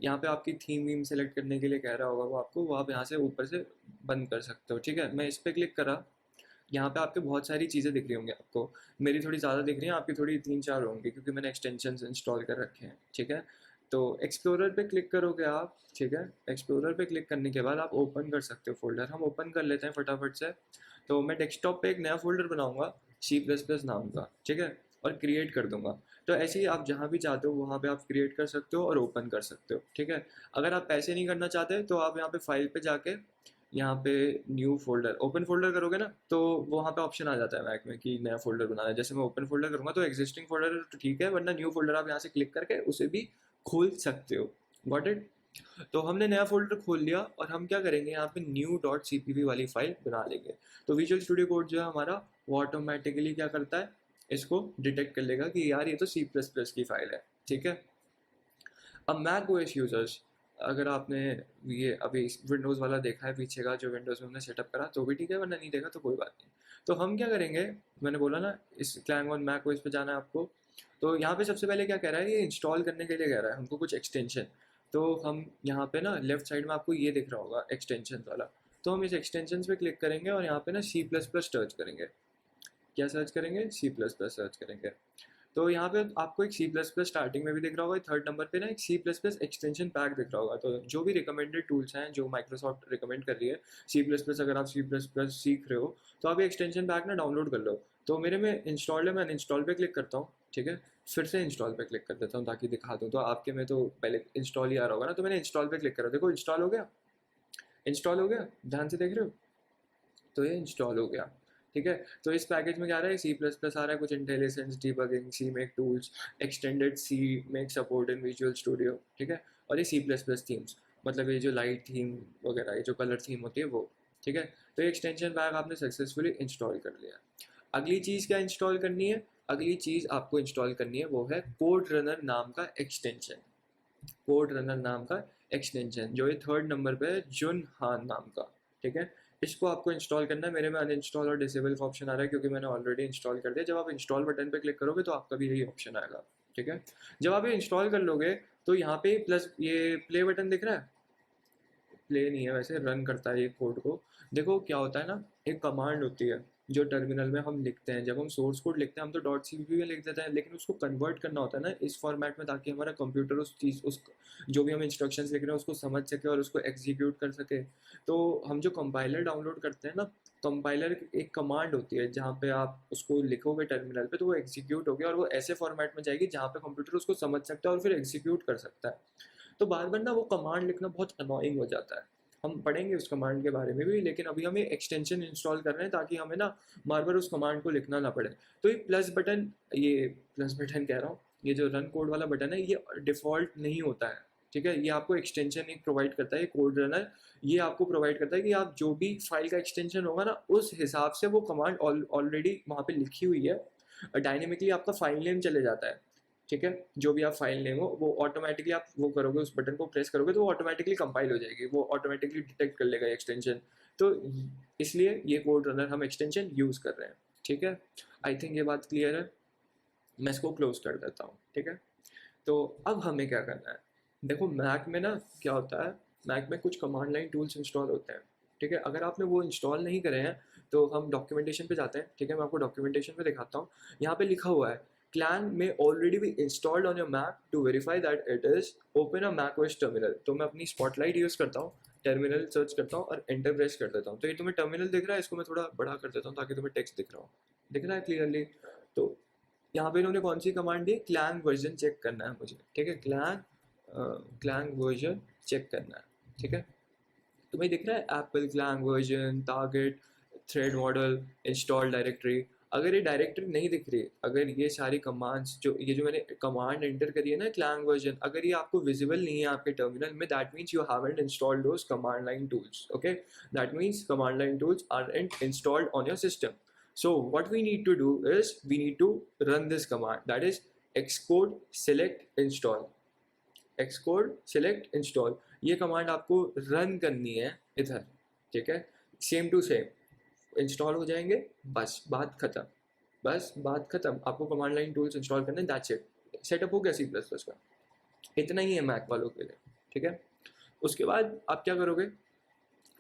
यहाँ पे आपकी थीम वीम सेलेक्ट करने के लिए कह रहा होगा वो आपको, वो आप यहाँ से ऊपर से बंद कर सकते हो, ठीक है। मैं इस पर क्लिक करा, यहाँ पे आपके बहुत सारी चीज़ें दिख रही होंगी आपको, मेरी थोड़ी ज़्यादा दिख रही हैं, आपकी थोड़ी 3-4 होंगी क्योंकि मैंने एक्सटेंशन इंस्टॉल कर रखे हैं, ठीक है। तो एक्सप्लोरर पे क्लिक करोगे आप, ठीक है, एक्सप्लोरर पे क्लिक करने के बाद आप ओपन कर सकते हो फोल्डर। हम ओपन कर लेते हैं फटाफट से। तो मैं डेस्कटॉप पे एक नया फोल्डर बनाऊंगा C++ नाम का, ठीक है, और क्रिएट कर दूंगा। तो ऐसे ही आप जहाँ भी चाहते हो वहाँ पे आप क्रिएट कर सकते हो और ओपन कर सकते हो, ठीक है। अगर आप ऐसे नहीं करना चाहते तो आप यहाँ पे फाइल पे जाके यहाँ पे न्यू फोल्डर, ओपन फोल्डर करोगे ना, तो वहाँ पे ऑप्शन आ जाता है मैक में कि नया फोल्डर बनाना है। जैसे मैं ओपन फोल्डर करूँगा तो एग्जिस्टिंग फोल्डर तो ठीक है, वरना न्यू फोल्डर आप यहाँ से क्लिक करके उसे भी खोल सकते हो। Got it? तो हमने नया फोल्डर खोल लिया और हम क्या करेंगे, यहाँ पे new.cpp वाली फाइल बना लेंगे। तो विजुअल स्टूडियो कोड जो है हमारा, वो ऑटोमेटिकली क्या करता है, इसको डिटेक्ट कर लेगा कि यार ये तो C++ की फाइल है, ठीक है। अब मैक ओएस यूजर्स, अगर आपने ये अभी विंडोज़ वाला देखा है पीछे का जो विंडोज़ में हमने सेटअप करा तो भी ठीक है, वरना नहीं देखा तो कोई बात नहीं। तो हम क्या करेंगे, मैंने बोला ना इस क्लैंग ऑन मैक ओएस पे जाना है आपको। तो यहाँ पे सबसे पहले क्या कह रहा है, ये इंस्टॉल करने के लिए कह रहा है हमको कुछ एक्सटेंशन। तो हम यहाँ पे ना लेफ्ट साइड में आपको ये दिख रहा होगा एक्सटेंशन वाला, तो हम इस एक्सटेंशन पे क्लिक करेंगे और यहाँ पे ना C++ सर्च करेंगे। क्या सर्च करेंगे? C++ सर्च करेंगे। तो यहाँ पे आपको एक C++ स्टार्टिंग में भी दिख रहा होगा, थर्ड नंबर पे ना एक C++ एक्सटेंशन पैक दिख रहा होगा। तो जो भी रिकमेंडेड टूल्स हैं जो माइक्रोसॉफ्ट रिकमेंड कर रही है C++, अगर आप C++ सीख रहे हो तो आप ये एक्सटेंशन पैक ना डाउनलोड कर लो। तो मेरे में इंस्टॉल है, मैं इंस्टॉल पे क्लिक करता हूँ, ठीक है, फिर से इंस्टॉल पे क्लिक कर देता हूँ ताकि दिखा दूँ। तो आपके में तो पहले इंस्टॉल ही आ रहा होगा ना, तो मैंने इंस्टॉल पे क्लिक करा, देखो इंस्टॉल हो गया, इंस्टॉल हो गया, ध्यान से देख रहे हो, तो ये इंस्टॉल हो गया, ठीक है। तो इस पैकेज में क्या आ रहा है, C++ आ रहा है, कुछ intelligence debugging, C make tools, extended C make support in visual studio, ठीक है, और ये C++ थीम्स, मतलब ये जो लाइट थीम वगैरह, ये जो कलर थीम होती है वो, ठीक है। तो ये एक्सटेंशन पैक आपने सक्सेसफुली इंस्टॉल कर लिया। अगली चीज़ क्या इंस्टॉल करनी है, अगली चीज़ आपको इंस्टॉल करनी है वो है कोड रनर नाम का एक्सटेंशन। कोड रनर नाम का एक्सटेंशन जो ये थर्ड नंबर पे है, जुन हान नाम का, ठीक है। इसको आपको इंस्टॉल करना है। मेरे में अनइंस्टॉल और डिसेबल का ऑप्शन आ रहा है क्योंकि मैंने ऑलरेडी इंस्टॉल कर दिया। जब आप इंस्टॉल बटन पे क्लिक करोगे तो आपका भी यही ऑप्शन आएगा, ठीक है। जब आप ये इंस्टॉल कर लोगे तो यहाँ पे प्लस ये प्ले बटन दिख रहा है, प्ले नहीं है वैसे, रन करता है ये कोड को। देखो क्या होता है ना, एक कमांड होती है जो टर्मिनल में हम लिखते हैं, जब हम सोर्स कोड लिखते हैं हम तो .cpp में लिख देते हैं, लेकिन उसको कन्वर्ट करना होता है ना इस फॉर्मेट में, ताकि हमारा कंप्यूटर उस चीज़, उस जो भी हम इंस्ट्रक्शंस लिख रहे हैं उसको समझ सके और उसको एग्जीक्यूट कर सके। तो हम जो कंपाइलर डाउनलोड करते हैं ना, कंपाइलर एक कमांड होती है जहाँ पे आप उसको लिखोगे टर्मिनल पे तो वो एग्जीक्यूट होगी और वो ऐसे फॉर्मेट में जाएगी जहाँ पे कंप्यूटर उसको समझ सकता है और फिर एग्जीक्यूट कर सकता है। तो बार बार ना वो कमांड लिखना बहुत अनोइंग हो जाता है। हम पढ़ेंगे उस कमांड के बारे में भी, लेकिन अभी हम एक्सटेंशन इंस्टॉल कर रहे हैं ताकि हमें ना बार बार उस कमांड को लिखना ना पड़े। तो ये प्लस बटन, ये प्लस बटन कह रहा हूँ, ये जो रन कोड वाला बटन है ये डिफ़ॉल्ट नहीं होता है, ठीक है। ये आपको एक्सटेंशन एक प्रोवाइड करता है, कोड रनर ये आपको प्रोवाइड करता है कि आप जो भी फाइल का एक्सटेंशन होगा ना उस हिसाब से वो कमांड ऑलरेडी वहाँ पे लिखी हुई है, डायनेमिकली आपका फाइल नेम चले जाता है, ठीक है। जो भी आप फाइल नेम हो वो ऑटोमेटिकली आप वो करोगे, उस बटन को प्रेस करोगे तो वो ऑटोमेटिकली कंपाइल हो जाएगी, वो ऑटोमेटिकली डिटेक्ट कर लेगा एक्सटेंशन। तो इसलिए ये कोड रनर हम एक्सटेंशन यूज़ कर रहे हैं, ठीक है। आई थिंक ये बात क्लियर है, मैं इसको क्लोज कर देता हूँ, ठीक है। तो अब हमें क्या करना है, देखो मैक में ना क्या होता है, मैक में कुछ कमांड लाइन टूल्स इंस्टॉल होते हैं, ठीक है। अगर आपने वो इंस्टॉल नहीं करे हैं तो हम डॉक्यूमेंटेशन पे जाते हैं, ठीक है, मैं आपको डॉक्यूमेंटेशन पे दिखाता हूँ। यहाँ पे लिखा हुआ है क्लैंग में ऑलरेडी भी installed on your Mac to verify that it is open a Mac OS terminal. तो मैं अपनी स्पॉटलाइट यूज़ करता हूँ, टर्मिनल सर्च करता हूँ और एंटर प्रेस कर देता हूँ। तो ये तुम्हें टर्मिनल दिख रहा है, इसको मैं थोड़ा बड़ा कर देता हूँ ताकि तुम्हें टेक्स्ट दिख रहा हो, दिख रहा है क्लियरली। तो यहाँ पे इन्होंने कौन सी कमांड दी, क्लैंग वर्जन चेक करना है मुझे, ठीक है, क्लैंग वर्जन चेक करना है, ठीक है। तुम्हें दिख रहा है Apple clang version, target, thread model, install directory. अगर ये डायरेक्टरी नहीं दिख रही, अगर ये सारी कमांड्स जो मैंने कमांड एंटर करी है ना क्लैंग वर्जन, अगर ये आपको विजिबल नहीं है आपके टर्मिनल में, that means you haven't installed those command line tools, okay, that means command line tools aren't installed on your system. So what we need to do is we need to run this command, that is xcode select install, xcode select install। ये command आपको run करनी है इधर, ठीक है, same to same install हो जाएंगे, बस बात खत्म, बस बात खत्म। आपको कमांड लाइन टूल्स इंस्टॉल करना है, दैट्स इट, सेटअप हो गया सी प्लस प्लस का। इतना ही है मैक वालों के लिए, ठीक है। उसके बाद आप क्या करोगे,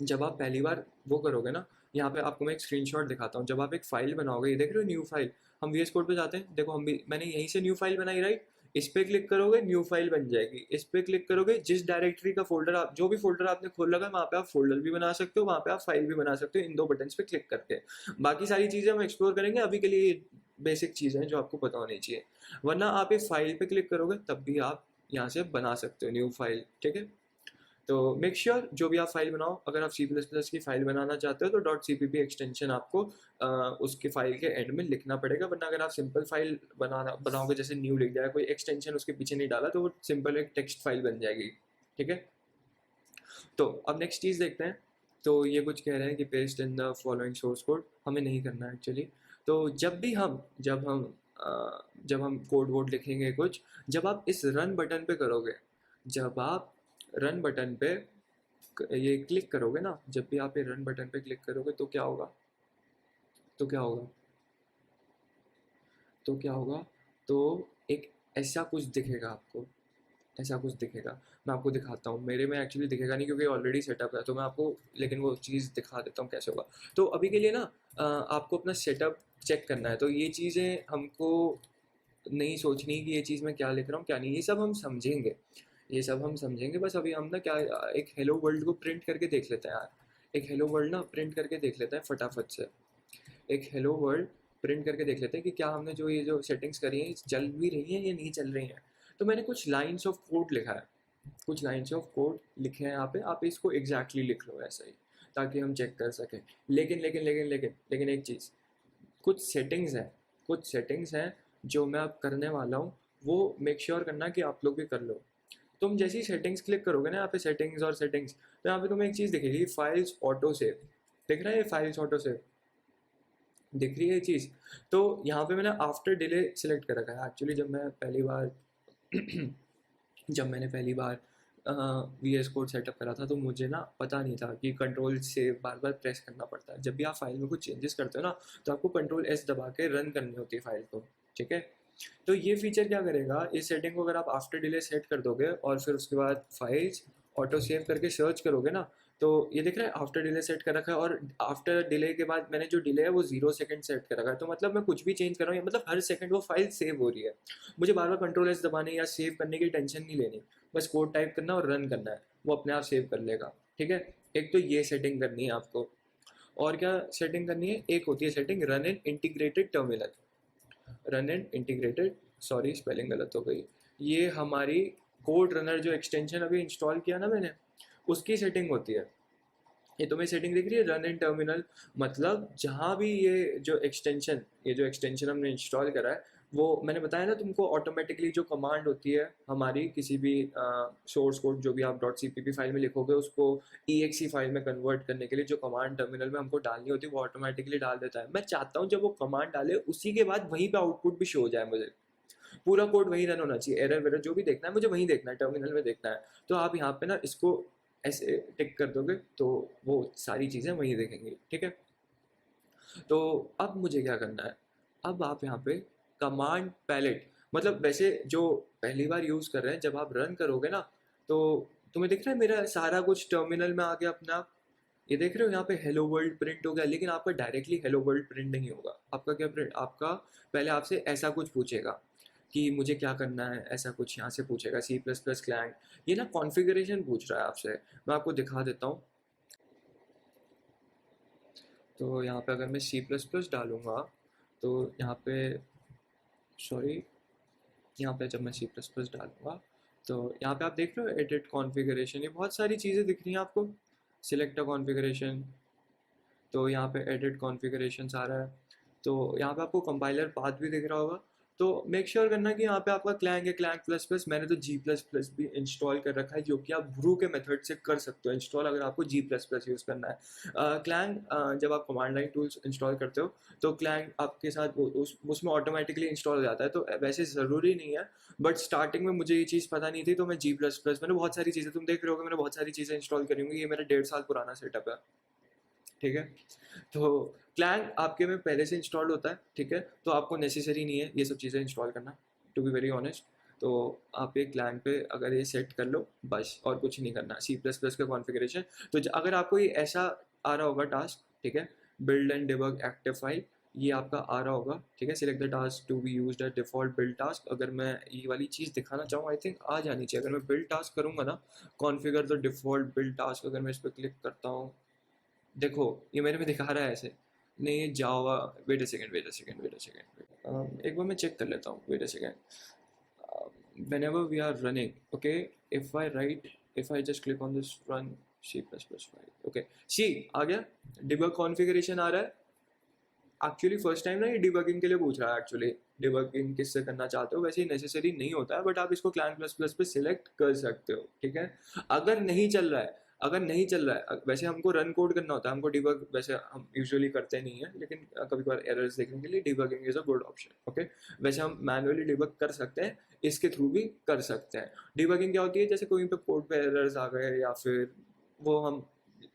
जब आप पहली बार वो करोगे ना, यहाँ पे आपको मैं एक स्क्रीनशॉट दिखाता हूँ। जब आप एक फाइल बनाओगे, ये देख रहे हो न्यू फाइल, हम वीएस कोड पे जाते हैं, देखो हम भी, मैंने यहीं से न्यू फाइल बनाई, राइट, इस पे क्लिक करोगे न्यू फाइल बन जाएगी, इस पे क्लिक करोगे, जिस डायरेक्टरी का फोल्डर आप, जो भी फोल्डर आपने खोल रखा है वहाँ पे आप फोल्डर भी बना सकते हो, वहाँ पे आप फाइल भी बना सकते हो, इन दो बटन्स पे क्लिक करके। बाकी सारी चीज़ें हम एक्सप्लोर करेंगे, अभी के लिए बेसिक चीज़ें हैं जो आपको पता होनी चाहिए। वरना आप एक फाइल पे क्लिक करोगे तब भी आप यहाँ से बना सकते हो न्यू फाइल, ठीक है। तो मेक श्योर जो भी आप फाइल बनाओ, अगर आप सी प्लस प्लस की फाइल बनाना चाहते हो तो .cpp एक्सटेंशन आपको उसके फाइल के एंड में लिखना पड़ेगा, वरना अगर आप सिंपल फाइल बनाओगे, जैसे न्यू लिख दिया, कोई एक्सटेंशन उसके पीछे नहीं डाला, तो वो सिंपल एक टेक्स्ट फाइल बन जाएगी, ठीक है। तो अब नेक्स्ट चीज़ देखते हैं। तो ये कुछ कह रहे हैं कि paste in the following source code, हमें नहीं करना है एक्चुअली। तो जब हम कोड वोड लिखेंगे कुछ, जब आप इस रन बटन पे करोगे, जब आप रन बटन पे ये क्लिक करोगे ना, जब भी आप ये रन बटन पे क्लिक करोगे तो क्या होगा, तो क्या होगा, तो क्या होगा, तो एक ऐसा कुछ दिखेगा आपको, ऐसा कुछ दिखेगा। मैं आपको दिखाता हूँ, मेरे में एक्चुअली दिखेगा नहीं क्योंकि ऑलरेडी सेटअप है, तो मैं आपको लेकिन वो चीज़ दिखा देता हूँ कैसे होगा। तो अभी के लिए ना आपको अपना सेटअप चेक करना है, तो ये चीज़ें हमको नहीं सोचनी कि ये चीज़ मैं क्या लिख रहा हूँ क्या नहीं, ये सब हम समझेंगे, ये सब हम समझेंगे। बस अभी हम ना क्या, एक हेलो वर्ल्ड को प्रिंट करके देख लेते हैं यार, एक हेलो वर्ल्ड ना प्रिंट करके देख लेते हैं फटाफट से, एक हेलो वर्ल्ड प्रिंट करके देख लेते हैं कि क्या हमने जो ये जो सेटिंग्स करी हैं चल भी रही हैं या नहीं चल रही हैं। तो मैंने कुछ लाइन्स ऑफ कोड लिखा है, कुछ लाइन्स ऑफ कोड लिखे हैं यहाँ पे, आप इसको एग्जैक्टली लिख लो ऐसा ही, ताकि हम चेक कर सकें। लेकिन लेकिन लेकिन लेकिन लेकिन एक चीज़, कुछ सेटिंग्स हैं, कुछ सेटिंग्स हैं जो मैं अब करने वाला हूँ, वो मेक श्योर करना कि आप लोग भी कर लो। तुम जैसी सेटिंग्स क्लिक करोगे ना यहाँ पे, सेटिंग्स और सेटिंग्स, तो यहाँ पे तुम्हें एक चीज़ दिखेगी, फाइल्स ऑटो सेव, दिख रहा है ये फाइल्स ऑटो सेव, दिख रही है ये चीज़। तो यहाँ पे मैंने आफ्टर डिले सेलेक्ट कर रखा है एक्चुअली। जब मैंने पहली बार वी एस कोड सेटअप करा था, तो मुझे ना पता नहीं था कि कंट्रोल से बार बार प्रेस करना पड़ता है। जब भी आप फाइल में कुछ चेंजेस करते हो ना, तो आपको कंट्रोल एस दबा के रन करनी होती है फाइल को, ठीक है। तो ये फीचर क्या करेगा, इस सेटिंग को अगर आप आफ्टर डिले सेट कर दोगे और फिर उसके बाद फाइल्स ऑटो सेव करके सर्च करोगे ना, तो ये दिख रहा है आफ्टर डिले सेट कर रखा है, और आफ्टर डिले के बाद मैंने जो डिले है वो 0 सेकंड सेट कर रखा है। तो मतलब मैं कुछ भी चेंज कर रहा हूँ, मतलब हर सेकंड वो फाइल सेव हो रही है, मुझे बार बार कंट्रोल एस दबाने या सेव करने की टेंशन नहीं लेनी, बस कोड टाइप करना और रन करना है, वो अपने आप सेव कर लेगा, ठीक है। एक तो ये सेटिंग करनी है आपको। और क्या सेटिंग करनी है, एक होती है setting run in integrated terminal, run and integrated, sorry spelling गलत हो गई, ये हमारी कोड रनर जो एक्सटेंशन अभी इंस्टॉल किया ना मैंने, उसकी सेटिंग होती है। ये तुम्हें सेटिंग दिख रही है रन इन टर्मिनल, मतलब जहाँ भी ये जो एक्सटेंशन हमने इंस्टॉल करा है, वो मैंने बताया ना तुमको, ऑटोमेटिकली जो कमांड होती है हमारी किसी भी सोर्स कोड जो भी आप .cpp फाइल में लिखोगे, उसको exe फाइल में कन्वर्ट करने के लिए जो कमांड टर्मिनल में हमको डालनी होती है, वो ऑटोमेटिकली डाल देता है। मैं चाहता हूँ जब वो कमांड डाले उसी के बाद वहीं पे आउटपुट भी शो हो जाए, मुझे पूरा कोड वहीं रन होना चाहिए, एरर वेरर जो भी देखना है मुझे वहीं देखना है, टर्मिनल में देखना है। तो आप यहाँ पे ना इसको ऐसे टिक कर दोगे तो वो सारी चीज़ें वहीं देखेंगी, ठीक है। तो अब मुझे क्या करना है, अब आप यहाँ पे कमांड पैलेट, मतलब वैसे जो पहली बार यूज़ कर रहे हैं, जब आप रन करोगे ना, तो तुम्हें दिख रहा है मेरा सारा कुछ टर्मिनल में आ गया अपने आप, ये देख रहे हो यहाँ पे हेलो वर्ल्ड प्रिंट हो गया। लेकिन आपका डायरेक्टली हेलो वर्ल्ड प्रिंट नहीं होगा, आपका क्या प्रिंट, आपका पहले आपसे ऐसा कुछ पूछेगा कि मुझे क्या करना है, ऐसा कुछ यहाँ से पूछेगा, सी प्लस प्लस क्लैंग, ये ना कॉन्फ़िगरेशन पूछ रहा है आपसे। मैं आपको दिखा देता हूँ। तो यहाँ पे अगर मैं सी प्लस प्लस डालूँगा, तो यहाँ पे सॉरी, यहाँ पे जब मैं सी प्लस प्लस डालूंगा तो यहाँ पे आप देख रहे हो एडिट कॉन्फ़िगरेशन, ये बहुत सारी चीज़ें दिख रही हैं आपको। सिलेक्ट अ कॉन्फ़िगरेशन, तो यहाँ पे एडिट कॉन्फ़िगरेशंस आ रहा है, तो यहाँ पे आपको कंपाइलर पाथ भी दिख रहा होगा। तो मेक श्योर करना कि यहाँ पे आपका क्लैंग है, क्लैंग प्लस प्लस। मैंने तो जी प्लस प्लस भी इंस्टॉल कर रखा है, जो कि आप ब्रू के मेथड से कर सकते हो इंस्टॉल, अगर आपको जी प्लस प्लस यूज़ करना है। क्लैंग जब आप कमांड लाइन टूल्स इंस्टॉल करते हो तो क्लैंग आपके साथ उसमें ऑटोमेटिकली इंस्टॉल हो जाता है, तो वैसे ज़रूरी नहीं है। बट स्टार्टिंग में मुझे ये चीज़ पता नहीं थी, तो मैं जी प्लस प्लस, मैंने बहुत सारी चीज़ें, तुम देख रहे हो, मैंने बहुत सारी चीज़ें इंस्टॉल करी होंगी। ये मेरा 1.5 साल पुराना सेटअप है, ठीक है। तो क्लैंग आपके में पहले से इंस्टॉल्ड होता है, ठीक है, तो आपको नेसेसरी नहीं है ये सब चीज़ें इंस्टॉल करना, टू बी वेरी ऑनेस्ट। तो आप एक क्लैंग पे अगर ये सेट कर लो बस, और कुछ नहीं करना। सी प्लस प्लस का कॉन्फ़िगरेशन, तो अगर आपको ये ऐसा आ रहा होगा टास्क, ठीक है, build and debug active file, ये आपका आ रहा होगा, ठीक है। Select the task to be used as default build task. अगर मैं ये वाली चीज़ दिखाना चाहूँ, आई थिंक आ जानी चाहिए। अगर मैं बिल्ड टास्क करूँगा ना, configure the default build task, अगर मैं इस पर क्लिक करता हूँ, देखो ये मेरे में दिखा रहा है ऐसे, नहीं ये Java, wait a second, wait a second, wait a second, एक बार मैं चेक कर लेता हूँ, wait a second. whenever we are running, okay, if I just click on this run c++ file, okay, see आ गया, debug configuration आ रहा है। Actually first time ना ये डिबगिंग के लिए पूछ रहा है, एक्चुअली डिबगिंग किससे करना चाहते हो, वैसे ही नेसेसरी नहीं होता है, बट आप इसको क्लैंग प्लस प्लस पे सिलेक्ट कर सकते हो, ठीक है। अगर नहीं चल रहा है, अगर नहीं चल रहा है, वैसे हमको रन कोड करना होता है, हमको डिबग वैसे हम यूजुअली करते नहीं है, लेकिन कभी कभार एरर्स देखने के लिए debugging is a good option, okay. वैसे हम मैनुअली डिबग कर सकते हैं, इसके थ्रू भी कर सकते हैं। डिबगिंग क्या होती है, जैसे कोई पे कोड पे एरर्स आ गए या फिर वो हम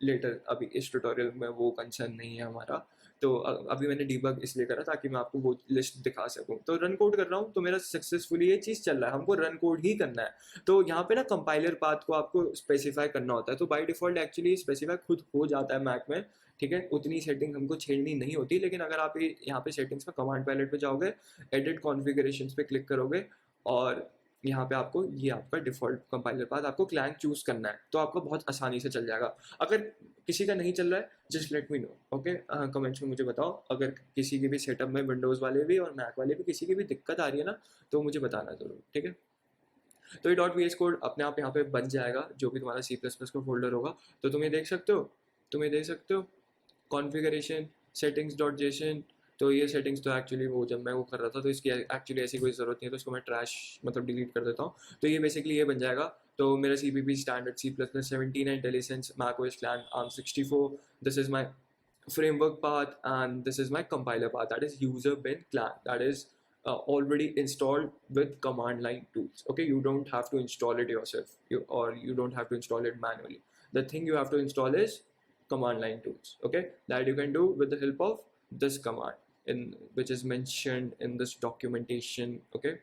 लेटर, अभी इस ट्यूटोरियल में वो कंसर्न नहीं है हमारा। तो अभी मैंने डीबग इसलिए करा ताकि मैं आपको वो लिस्ट दिखा सकूं। तो रन कोड कर रहा हूँ, तो मेरा सक्सेसफुली ये चीज़ चल रहा है, हमको रन कोड ही करना है। तो यहाँ पे ना कंपाइलर पाथ को आपको स्पेसिफाई करना होता है, तो बाय डिफॉल्ट एक्चुअली स्पेसिफाई खुद हो जाता है मैक में, ठीक है। उतनी सेटिंग हमको छेड़नी नहीं होती, लेकिन अगर आप यहाँ पे सेटिंग्स में कमांड पैलेट पे जाओगे, एडिट कॉन्फ़िगरेशंस पे क्लिक करोगे, और यहाँ पे आपको ये आपका डिफॉल्ट कंपाइलर पाथ आपको क्लैंग चूज करना है, तो आपको बहुत आसानी से चल जाएगा। अगर किसी का नहीं चल रहा है, just let me know, okay. Comments में मुझे बताओ, अगर किसी के भी सेटअप में, विंडोज़ वाले भी और मैक वाले भी, किसी की भी दिक्कत आ रही है ना, तो मुझे बताना ज़रूर, ठीक है। तो ये डॉट वी एस कोड अपने आप यहाँ पे बन जाएगा, जो भी तुम्हारा सी प्लस प्लस का फोल्डर होगा, तो तुम ये देख सकते हो, तुम ये देख सकते हो कॉन्फ़िगरेशन सेटिंग्स डॉट जेसन। तो ये सेटिंग्स तो एक्चुअली वो जब मैं वो कर रहा था, तो इसकी एक्चुअली ऐसी कोई ज़रूरत नहीं है, तो इसको मैं ट्रैश मतलब डिलीट कर देता हूँ। तो ये बेसिकली ये बन जाएगा। तो मेरा C P P standard C plus plus 17 है, intelligence Mac OS clang arm 64, this is my framework path, and this is my compiler path, that is user bin clan, that is already installed with command line tools, okay. You don't have to install it yourself, or you don't have to install it manually. The thing you have to install is command line tools, okay, that you can do with the help of this command in which is mentioned in this documentation, okay.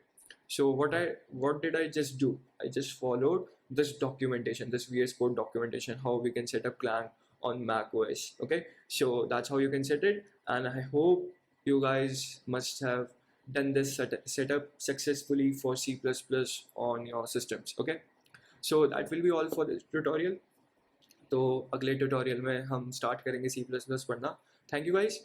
So what did I just do? I just followed this documentation, this VS Code documentation, how we can set up Clang on Mac OS. Okay, so that's how you can set it, and I hope you guys must have done this setup successfully for C++ on your systems. Okay, so that will be all for this tutorial. तो अगले tutorial में हम start करेंगे सी plus plus पढ़ना। Thank you guys.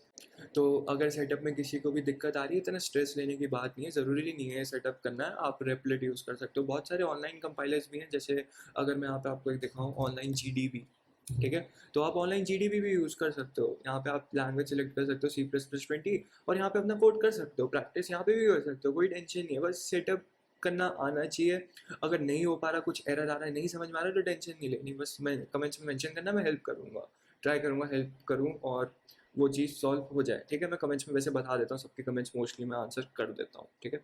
तो अगर setup में किसी को भी दिक्कत आ रही है, इतना स्ट्रेस लेने की बात नहीं है, ज़रूरी नहीं है सेटअप करना है, आप रेपलेट यूज़ कर सकते हो। बहुत सारे ऑनलाइन कंपाइलर्स भी हैं, जैसे अगर मैं यहाँ पे आपको एक दिखाऊँ, ऑनलाइन GDB, ठीक है। तो आप ऑनलाइन GDB भी यूज़ कर सकते हो। यहाँ पे आप लैंग्वेज सेलेक्ट कर सकते हो C++20, और यहाँ पे अपना कोड कर सकते हो, प्रैक्टिस यहाँ पे भी कर सकते हो, कोई टेंशन नहीं है, बस सेटअप करना आना चाहिए। अगर नहीं हो पा रहा, कुछ एरर आ रहा है, नहीं समझ में आ रहा है, तो टेंशन नहीं लेनी, बस मैं कमेंट्स में मेंशन करना, मैं हेल्प करूँगा, ट्राई करूँगा हेल्प करूँ, और वो चीज़ सॉल्व हो जाए, ठीक है। मैं कमेंट्स में वैसे बता देता हूँ, सबके कमेंट्स मोस्टली मैं आंसर कर देता हूँ, ठीक है।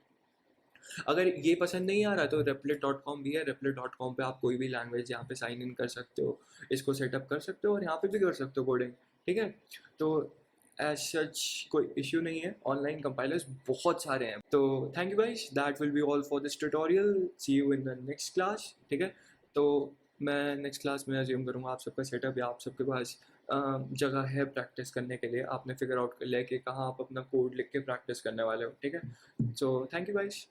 अगर ये पसंद नहीं आ रहा, तो replit.com भी है, replit.com पे आप कोई भी लैंग्वेज यहाँ पे साइन इन कर सकते हो, इसको सेटअप कर सकते हो, और यहाँ पे भी कर सकते हो कोडिंग, ठीक है। तो एज सच कोई इश्यू नहीं है, ऑनलाइन कंपाइलर्स बहुत सारे हैं। तो thank you guys, that will be all for this tutorial, see you in the next class, ठीक है। तो मैं नेक्स्ट क्लास में अज्यूम करूँगा आप सबका सेटअप या आप सबके पास जगह है प्रैक्टिस करने के लिए, आपने फिगर आउट कर लिया कि कहाँ आप अपना कोड लिख के प्रैक्टिस करने वाले हो, ठीक है। So thank you guys.